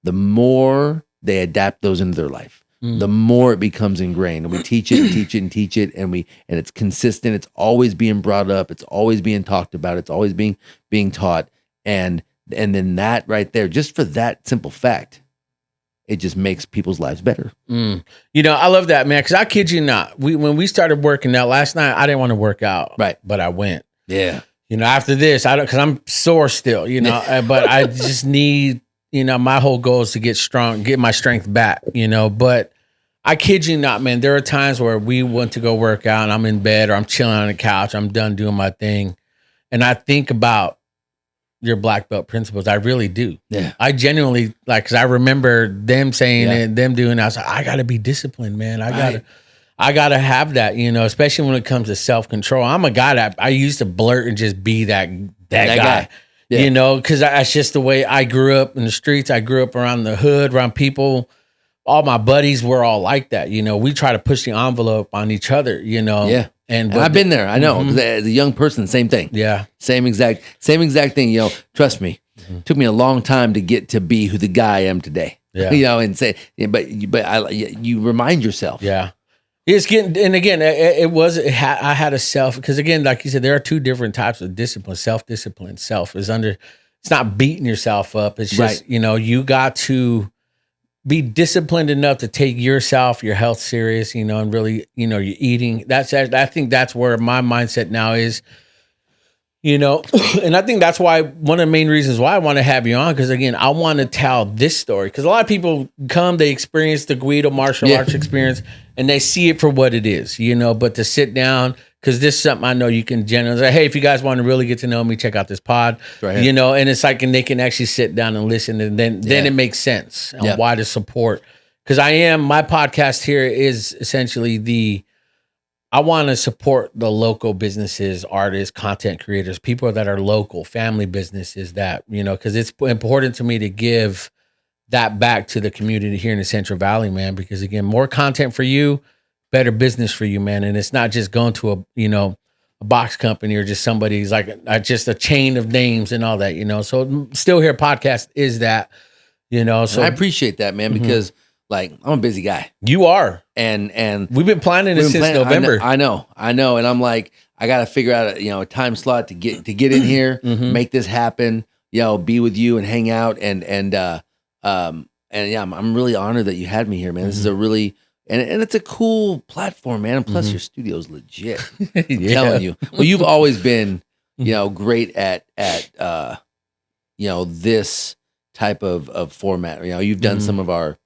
the more they adapt those into their life. The more it becomes ingrained, and we teach it and teach it and teach it, and it's consistent. It's always being brought up. It's always being talked about. It's always being taught. And then that right there, just for that simple fact, it just makes people's lives better. You know, I love that, man. Because I kid you not, when we started working out last night, I didn't want to work out, Right? But I went. Yeah. You know, after this, I don't, because I'm sore still. You know, but I just need. You know, my whole goal is to get strong, get my strength back. You know, but I kid you not, man. There are times where we went to go work out, and I'm in bed or I'm chilling on the couch. I'm done doing my thing, and I think about your black belt principles. I really do. Yeah. I genuinely because I remember them saying it, them doing it. I was like, I gotta be disciplined, man. I gotta have that, you know, especially when it comes to self-control. I'm a guy that I used to blurt and just be that guy. Yeah. You know, because that's just the way I grew up in the streets. I grew up around the hood, around people. All my buddies were all like that. You know, we try to push the envelope on each other, you know. Yeah. And I've been there. I know. As a young person, same thing. Yeah. Same exact thing. You know, trust me. It took me a long time to get to be who the guy I am today. Yeah. You know, and say, but you remind yourself. Yeah. It's getting, and again, I had a self, because again, like you said, there are two different types of discipline. Self-discipline. It's not beating yourself up. It's just, you know, you got to be disciplined enough to take yourself, your health serious, you know, and really, you know, you're eating. I think that's where my mindset now is, you know, and I think that's why one of the main reasons why I want to have you on, because again, I want to tell this story, because a lot of people come, they experience the Guido martial arts experience and they see it for what it is, you know, but to sit down, because this is something I know you can generally say, hey, if you guys want to really get to know me, check out this pod, you know, and it's like, and they can actually sit down and listen, and then it makes sense on why to support. Because my podcast here is essentially I want to support the local businesses, artists, content creators, people that are local, family businesses that, you know, because it's important to me to give that back to the community here in the Central Valley, man, because again, more content for you, better business for you, man. And it's not just going to a box company or just somebody's like just a chain of names and all that, you know. So Still Here podcast is that, you know. So and I appreciate that, man, because like I'm a busy guy. You are. And we've been planning this since November. I know. And I'm like, I got to figure out a time slot to get in here, make this happen, you know, be with you and hang out. And yeah, I'm really honored that you had me here, man. This is a really, and it's a cool platform, man. And plus your studio's legit. I'm telling you. Well, you've always been, you know, great at you know, this type of format. You know, you've done some of our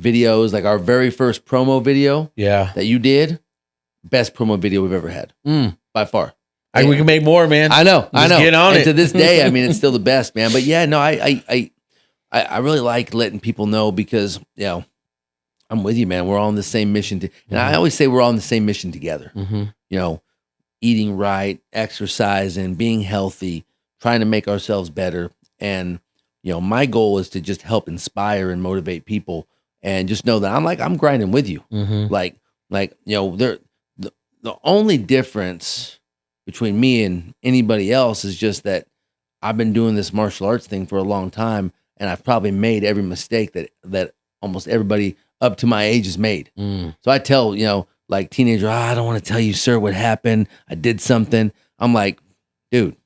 videos, like our very first promo video that you did, best promo video we've ever had by far. We can make more, man. I know. Get on it. To this day, I mean, it's still the best, man. But yeah, no, I really like letting people know, because, you know, I'm with you, man. We're all on the same mission and I always say we're all on the same mission together. You know, eating right, exercising, being healthy, trying to make ourselves better. And, you know, my goal is to just help inspire and motivate people. And just know that I'm grinding with you. Like, you know, the only difference between me and anybody else is just that I've been doing this martial arts thing for a long time, and I've probably made every mistake that almost everybody up to my age has made. So I tell, you know, like teenager, I don't want to tell you, sir, what happened. I did something. I'm like, dude,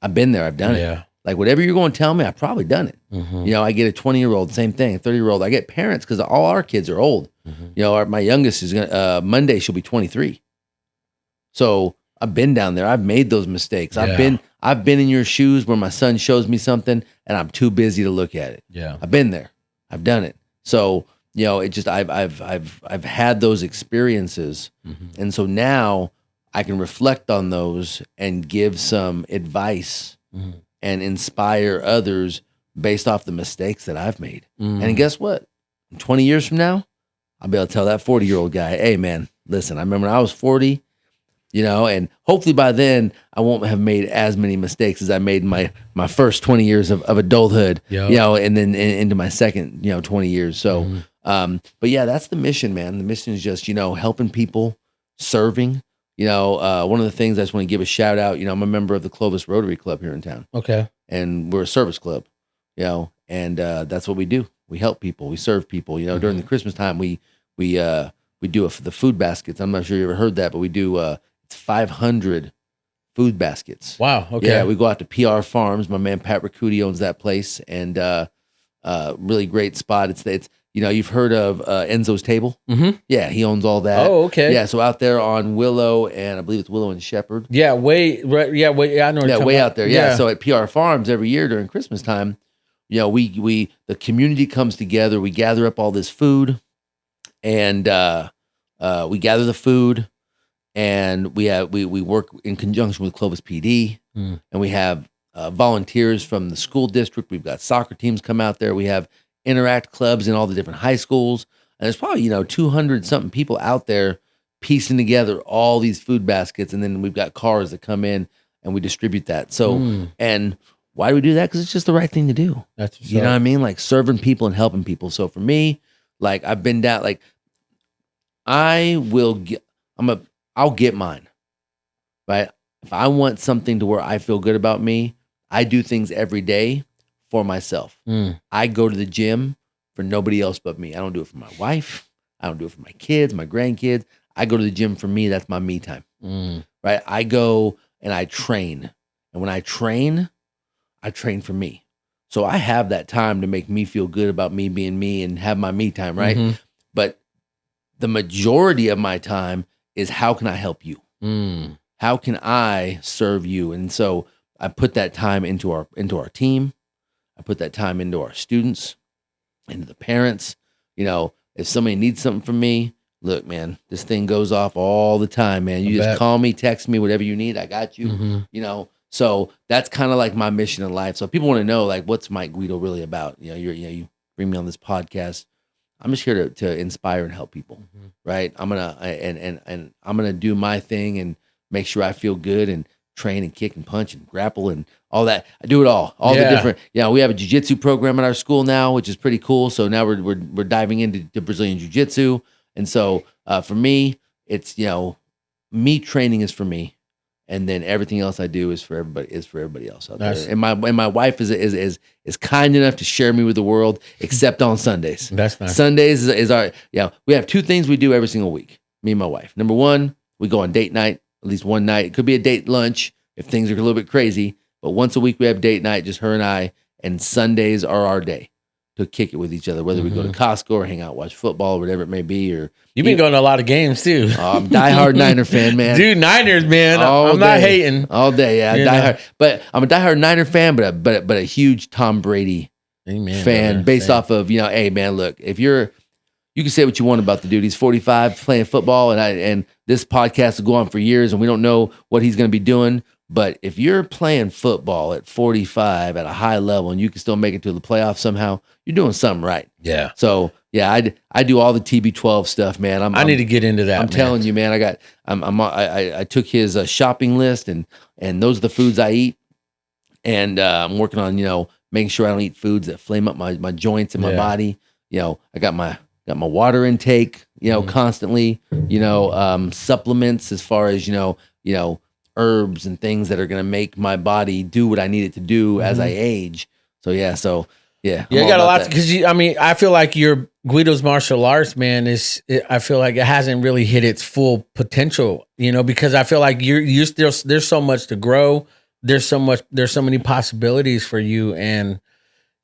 I've been there. I've done it. Like, whatever you're going to tell me, I've probably done it. You know, I get a 20-year-old, same thing, a 30-year-old. I get parents, because all our kids are old. You know, my youngest is Monday, she'll be 23. So I've been down there. I've made those mistakes. I've been in your shoes where my son shows me something and I'm too busy to look at it. I've been there. I've done it. So, you know, it just I've had those experiences, and so now I can reflect on those and give some advice and inspire others based off the mistakes that I've made. And guess what? 20 years from now, I'll be able to tell that 40-year-old guy, hey, man, listen, I remember when I was 40, you know, and hopefully by then I won't have made as many mistakes as I made in my first 20 years of adulthood, you know, and then into my second, you know, 20 years. So, but yeah, that's the mission, man. The mission is just, you know, helping people, serving. You know, one of the things I just want to give a shout out, you know, I'm a member of the Clovis Rotary Club here in town. Okay. And we're a service club, you know, and that's what we do. We help people. We serve people. You know, during the Christmas time, we do the food baskets. I'm not sure you ever heard that, but we do it's 500 food baskets. Wow. Okay. Yeah, we go out to PR Farms. My man Pat Riccuti owns that place, and really great spot. It's you've heard of Enzo's Table. Mm-hmm. Yeah, he owns all that. Oh, okay. Yeah, so out there on Willow and I believe it's Willow and Shepherd. Yeah, way. I know. What you're way talking out about. there. Yeah. So at PR Farms every year during Christmas time, we the community comes together. We gather up all this food, and we gather the food, and we work in conjunction with Clovis PD, and we have volunteers from the school district. We've got soccer teams come out there. We have interact clubs in all the different high schools, and there's probably 200 something people out there piecing together all these food baskets, and then we've got cars that come in and we distribute that. So and why do we do that? Because it's just the right thing to do. That's know what I mean, like serving people and helping people. So for me, like I've been down, like I'll get mine, right? If I want something to where I feel good about me, I do things every day for myself. I go to the gym for nobody else but me. I don't do it for my wife. I don't do it for my kids, my grandkids. I go to the gym for me. That's my me time, right? I go and I train. And when I train for me. So I have that time to make me feel good about me being me and have my me time, right? But the majority of my time is how can I help you? How can I serve you? And so I put that time into our team. I put that time into our students, into the parents. If somebody needs something from me, look, man, this thing goes off all the time, man. You just call me, text me, whatever you need. I got you, So that's kind of like my mission in life. So if people want to know, like, what's Mike Guido really about? You bring me on this podcast. I'm just here to inspire and help people, right? I'm gonna do my thing and make sure I feel good and train and kick and punch and grapple and all that. I do it all the different. We have a jiu-jitsu program at our school now, which is pretty cool. So now we're diving into Brazilian jiu-jitsu, and so for me, it's me training is for me. And then everything else I do is for everybody else out there. And my wife is kind enough to share me with the world, except on Sundays. That's nice. Sundays is our we have two things we do every single week. Me and my wife. Number one, we go on date night at least one night. It could be a date lunch if things are a little bit crazy, but once a week we have date night, just her and I. And Sundays are our day to kick it with each other, whether we go to Costco or hang out, watch football, or whatever it may be. Or you've been going to a lot of games too. I'm diehard Niner fan, man. Dude, Niners, man. I'm not hating all day. Yeah, diehard. But I'm a diehard Niner fan, but a huge Tom Brady fan, based off of Hey, man, look, if you can say what you want about the dude. He's 45, playing football, and this podcast will go on for years, and we don't know what he's going to be doing. But if you're playing football at 45 at a high level and you can still make it to the playoffs somehow, you're doing something right. Yeah. So I do all the TB12 stuff, man. I need to get into that. I'm telling you, man. I took his shopping list, and those are the foods I eat, and I'm working on making sure I don't eat foods that flame up my joints in my body. I got my water intake, constantly. Supplements as far as herbs and things that are going to make my body do what I need it to do as I age. So yeah. You got a lot because I feel like your Guido's martial arts, man, I feel like it hasn't really hit its full potential, because I feel like you're still, there's so much to grow. There's so many possibilities for you. And,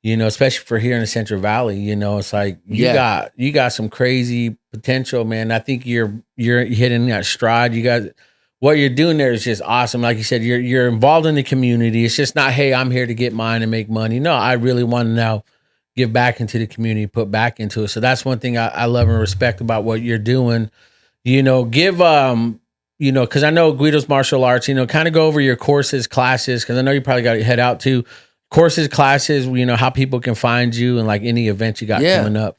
especially for here in the Central Valley, it's like you got some crazy potential, man. I think you're hitting that stride. What you're doing there is just awesome. Like you said, you're involved in the community. It's just not, hey, I'm here to get mine and make money. No, I really want to now give back into the community, put back into it. So that's one thing I love and respect about what you're doing. Give because I know Guido's martial arts. Kind of go over your courses, classes, because I know you probably got to head out to courses, classes. How people can find you and like any events you got coming up.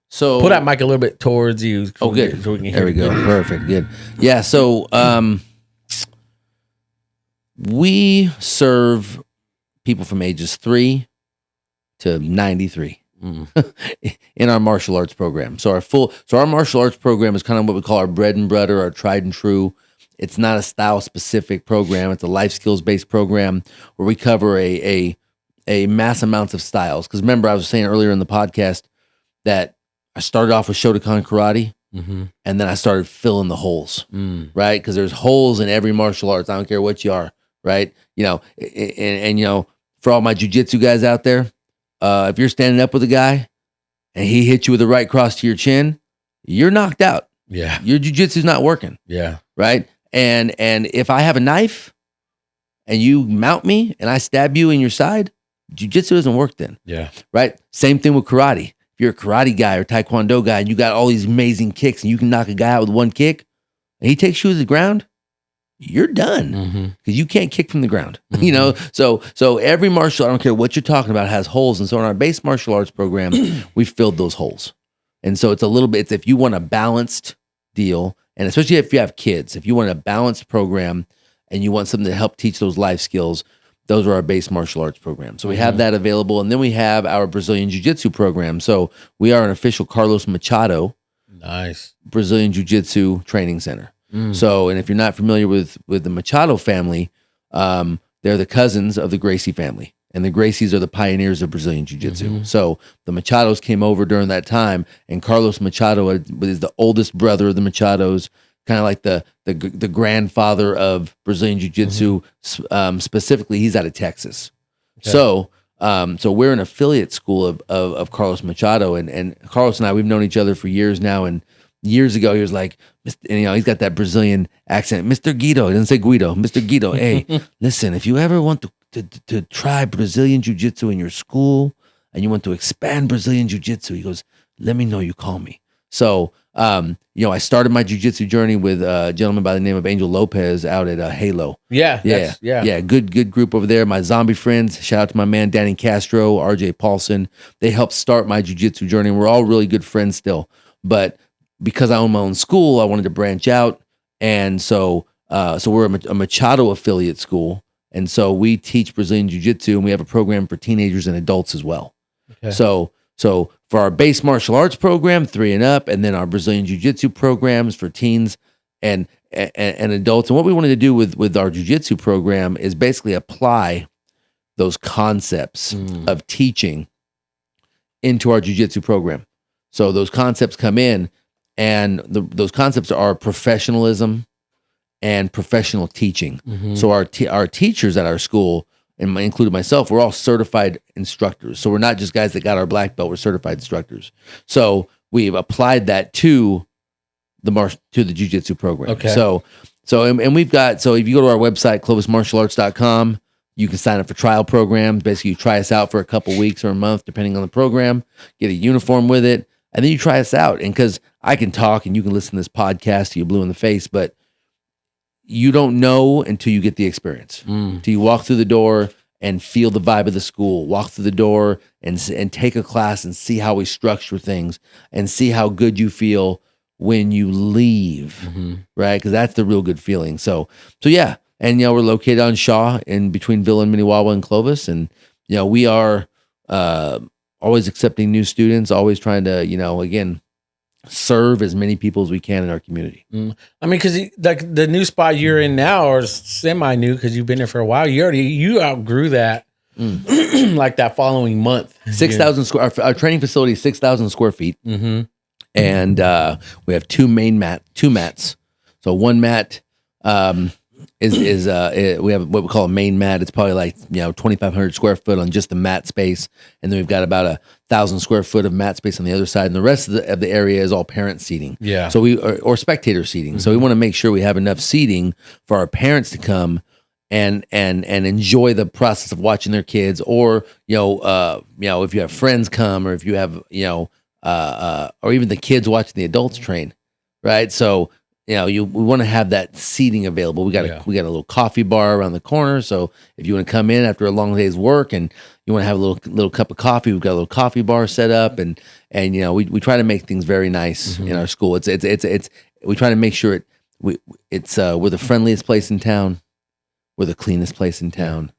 So put that mic a little bit towards you. Oh, good. So there we go. Perfect. Good. Yeah. So we serve people from ages 3 to 93 in our martial arts program. So our martial arts program is kind of what we call our bread and butter, our tried and true. It's not a style specific program. It's a life skills based program where we cover a mass amounts of styles. Because remember, I was saying earlier in the podcast that I started off with Shotokan karate, and then I started filling the holes, right? Because there's holes in every martial arts. I don't care what you are, right? And for all my jiu-jitsu guys out there, if you're standing up with a guy and he hits you with a right cross to your chin, you're knocked out. Yeah. Your jiu-jitsu's not working. Yeah. Right. And if I have a knife and you mount me and I stab you in your side, jiu-jitsu doesn't work then. Yeah. Right. Same thing with karate. If you're a karate guy or taekwondo guy and you got all these amazing kicks and you can knock a guy out with one kick and he takes you to the ground, you're done because you can't kick from the ground. You know, so every martial, I don't care what you're talking about, has holes. And so in our base martial arts program, we filled those holes. And so it's a little bit, it's if you want a balanced deal, and especially if you have kids, if you want a balanced program and you want something to help teach those life skills, those are our base martial arts program. So we have that available. And then we have our Brazilian Jiu-Jitsu program. So we are an official Carlos Machado Brazilian Jiu-Jitsu training center. So, and if you're not familiar with the Machado family, they're the cousins of the Gracie family. And the Gracies are the pioneers of Brazilian Jiu-Jitsu. So the Machados came over during that time, and Carlos Machado is the oldest brother of the Machados, kind of like the grandfather of Brazilian Jiu-Jitsu. Specifically, he's out of Texas. Okay. So we're an affiliate school of Carlos Machado, and Carlos and I, we've known each other for years now. And years ago, he was like, and, you know, he's got that Brazilian accent, Mr. Guido. He doesn't say Guido, Mr. Guido. Hey, listen, if you ever want to try Brazilian Jiu-Jitsu in your school and you want to expand Brazilian Jiu-Jitsu, he goes, let me know, you call me. So, you know, I started my Jiu-Jitsu journey with a gentleman by the name of Angel Lopez out at Halo. Yeah. Good group over there. My zombie friends, shout out to my man, Danny Castro, RJ Paulson. They helped start my Jiu-Jitsu journey. We're all really good friends still. But because I own my own school, I wanted to branch out. And so we're a Machado affiliate school. And so we teach Brazilian Jiu-Jitsu, and we have a program for teenagers and adults as well. Okay. So for our base martial arts program, 3 and up, and then our Brazilian Jiu-Jitsu programs for teens and adults. And what we wanted to do with our Jiu-Jitsu program is basically apply those concepts of teaching into our Jiu-Jitsu program. So those concepts come in, and those concepts are professionalism and professional teaching. So our teachers at our school, and including myself, we're all certified instructors. So we're not just guys that got our black belt, we're certified instructors. So we've applied that to the Jiu-Jitsu program. Okay. So we've got, so if you go to our website, clovismartialarts.com, you can sign up for trial programs. Basically, you try us out for a couple weeks or a month, depending on the program, get a uniform with it, and then you try us out. And because I can talk and you can listen to this podcast till you're blue in the face, but you don't know until you get the experience. Until you walk through the door and feel the vibe of the school, walk through the door and take a class and see how we structure things and see how good you feel when you leave, right? Because that's the real good feeling. So yeah. And, you know, we're located on Shaw in between Villa and Minnewawa and Clovis. And, you know, we are always accepting new students, always trying to, you know, again, serve as many people as we can in our community. I mean, because like the new spot you're in now, or semi-new, because you've been there for a while, you outgrew that like that following month. 6,000 square. Our training facility is 6,000 square feet, and we have two mats. So one mat is we have what we call a main mat. It's probably like 2,500 square foot on just the mat space, and then we've got about 1,000 square foot of mat space on the other side, and the rest of the area is all parent seating. Yeah. So or spectator seating. So we want to make sure we have enough seating for our parents to come and enjoy the process of watching their kids, or if you have friends come, or if you have or even the kids watching the adults train, right? So we want to have that seating available. We got a little coffee bar around the corner. So if you want to come in after a long day's work and you want to have a little cup of coffee, we've got a little coffee bar set up, and we try to make things very nice in our school. It's we try to make sure we're the friendliest place in town, we're the cleanest place in town,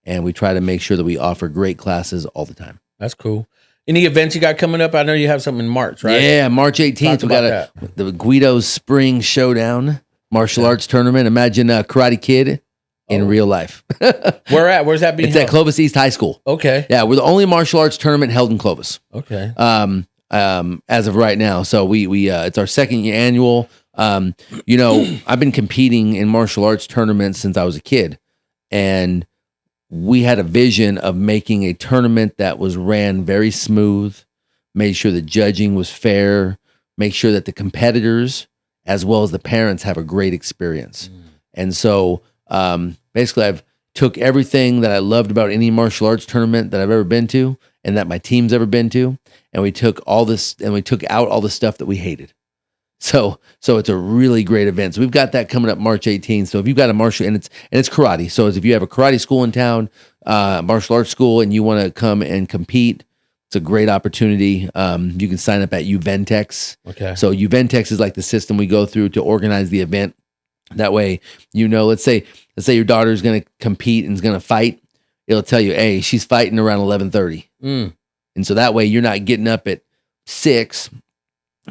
and we try to make sure that we offer great classes all the time. That's cool. Any events you got coming up? I know you have something in March, right? Yeah, March 18th. We got the Guido Spring Showdown martial arts tournament. Imagine Karate Kid in real life. Where at? Where's that being It's held? at Clovis East High School. Okay. Yeah, we're the only martial arts tournament held in Clovis. Okay. As of right now, so we it's our second annual. I've been competing in martial arts tournaments since I was a kid, and we had a vision of making a tournament that was ran very smooth, made sure the judging was fair, make sure that the competitors as well as the parents have a great experience. And so basically I've took everything that I loved about any martial arts tournament that I've ever been to and that my team's ever been to, and we took all this and we took out all the stuff that we hated. So it's a really great event. So we've got that coming up March 18th. So if you've got a martial, and it's karate. So if you have a karate school in town, martial arts school, and you want to come and compete, it's a great opportunity. You can sign up at Uventex. Okay. So Uventex is like the system we go through to organize the event. That way, let's say your daughter's going to compete and is going to fight. It'll tell you, hey, she's fighting around 11:30. And so that way you're not getting up at 6,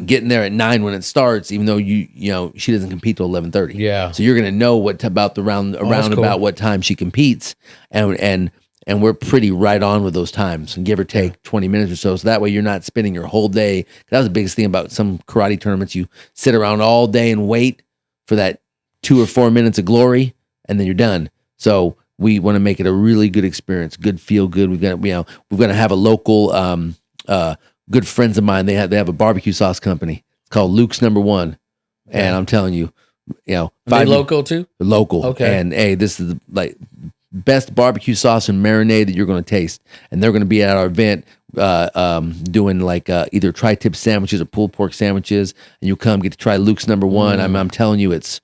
getting there at 9 when it starts, even though she doesn't compete till 11:30. Yeah. So you're going to know about the round around about what time she competes, and we're pretty right on with those times, and give or take 20 minutes or so. So that way you're not spending your whole day. That was the biggest thing about some karate tournaments. You sit around all day and wait for that 2 or 4 minutes of glory, and then you're done. So we want to make it a really good experience, good feel good. We're going to have a local good friends of mine. They have a barbecue sauce company. It's called Luke's Number One, and I'm telling you, Are they local too? Local. Okay. And hey, this is the best barbecue sauce and marinade that you're going to taste. And they're going to be at our event doing either tri-tip sandwiches or pulled pork sandwiches, and you come get to try Luke's Number One. I'm telling you, it's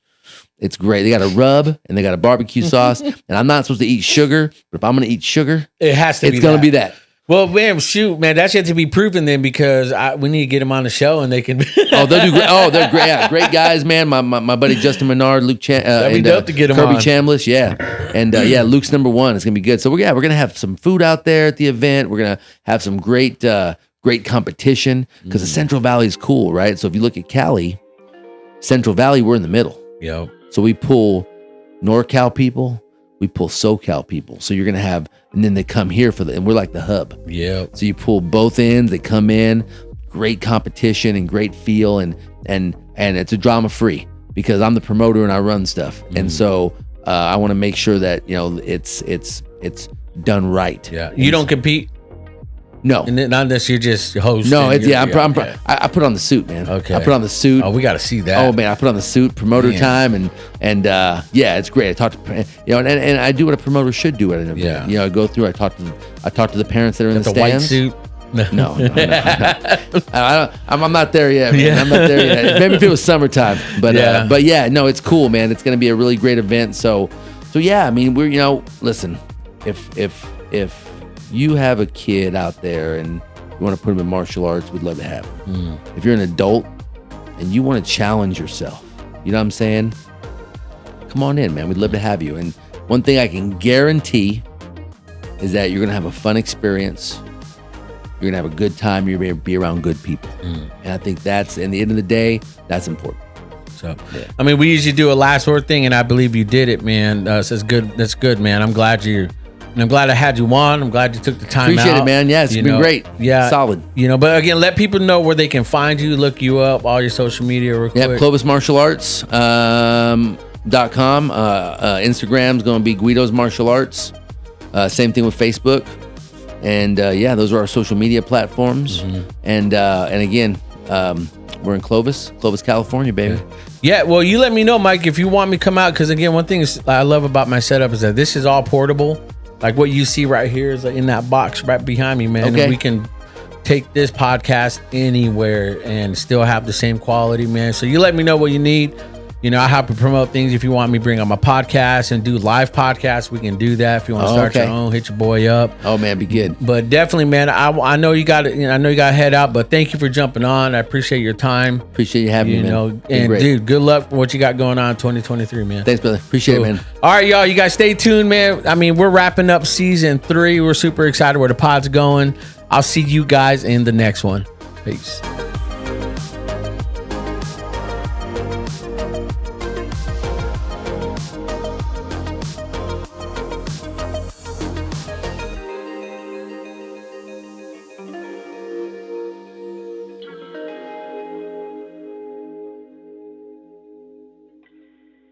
great. They got a rub and they got a barbecue sauce. And I'm not supposed to eat sugar, but if I'm going to eat sugar, it has to. It's going to be that. Well, man, shoot, man, that's yet to be proven then, because we need to get them on the show and they can. They'll do great. Oh, they're great. Yeah, great guys, man. My buddy Justin Menard, Luke That'd be dope to get them Kirby on. Chambliss, yeah, and Luke's Number One. It's gonna be good. So we're gonna have some food out there at the event. We're gonna have some great competition, because the Central Valley is cool, right? So if you look at Cali, Central Valley, we're in the middle. Yep. So we pull NorCal people, we pull SoCal people. So you're gonna have, and then they come here and we're like the hub. Yeah. So you pull both ends, they come in, great competition and great feel, and it's a drama free, because I'm the promoter and I run stuff. And so I want to make sure that it's done right. Yeah. You don't compete? No. And not unless you're just hosting. No, okay. I put on the suit, man. Okay. I put on the suit. Oh, we got to see that. Oh man, I put on the suit, promoter time, and it's great. I talk to and I do what a promoter should do at an event. Yeah. I go through. I talk to the parents that are in the stands. stands. White suit. No. I'm not there yet, man. Yeah. I'm not there yet. Maybe if it was summertime, but it's cool, man. It's going to be a really great event. So yeah, I mean, we're listen, if you have a kid out there and you want to put them in martial arts, we'd love to have them. If you're an adult and you want to challenge yourself, you know what I'm saying? Come on in, man. We'd love to have you. And one thing I can guarantee is that you're going to have a fun experience. You're going to have a good time. You're going to be around good people. And I think that's, in the end of the day, that's important. So, I mean, we usually do a last word thing, and I believe you did it, man. That's good. That's good, man. I'm glad I had you on. I'm glad you took the time Appreciate out. it, man. Yeah, it's been great. Yeah. Solid. But again, let people know where they can find you, look you up, all your social media real quick. Yeah, ClovisMartialArts.com. Instagram's going to be Guido's Martial Arts. Same thing with Facebook. And those are our social media platforms. And again, we're in Clovis, California, baby. Yeah, well, you let me know, Mike, if you want me to come out, because again, one thing I love about my setup is that this is all portable. Like what you see right here is in that box right behind me, man. Okay. And we can take this podcast anywhere and still have the same quality, man. So you let me know what you need. I help you promote things. If you want me to bring on my podcast and do live podcasts, we can do that. If you want to start your own, hit your boy up. Oh man, be good. But definitely, man, I know you got to. I know you got to head out, but thank you for jumping on. I appreciate your time. Appreciate you having me, man. And dude, good luck for what you got going on in 2023, man. Thanks, brother. Appreciate it, man. All right, y'all. You guys stay tuned, man. I mean, we're wrapping up season 3. We're super excited where the pod's going. I'll see you guys in the next one. Peace.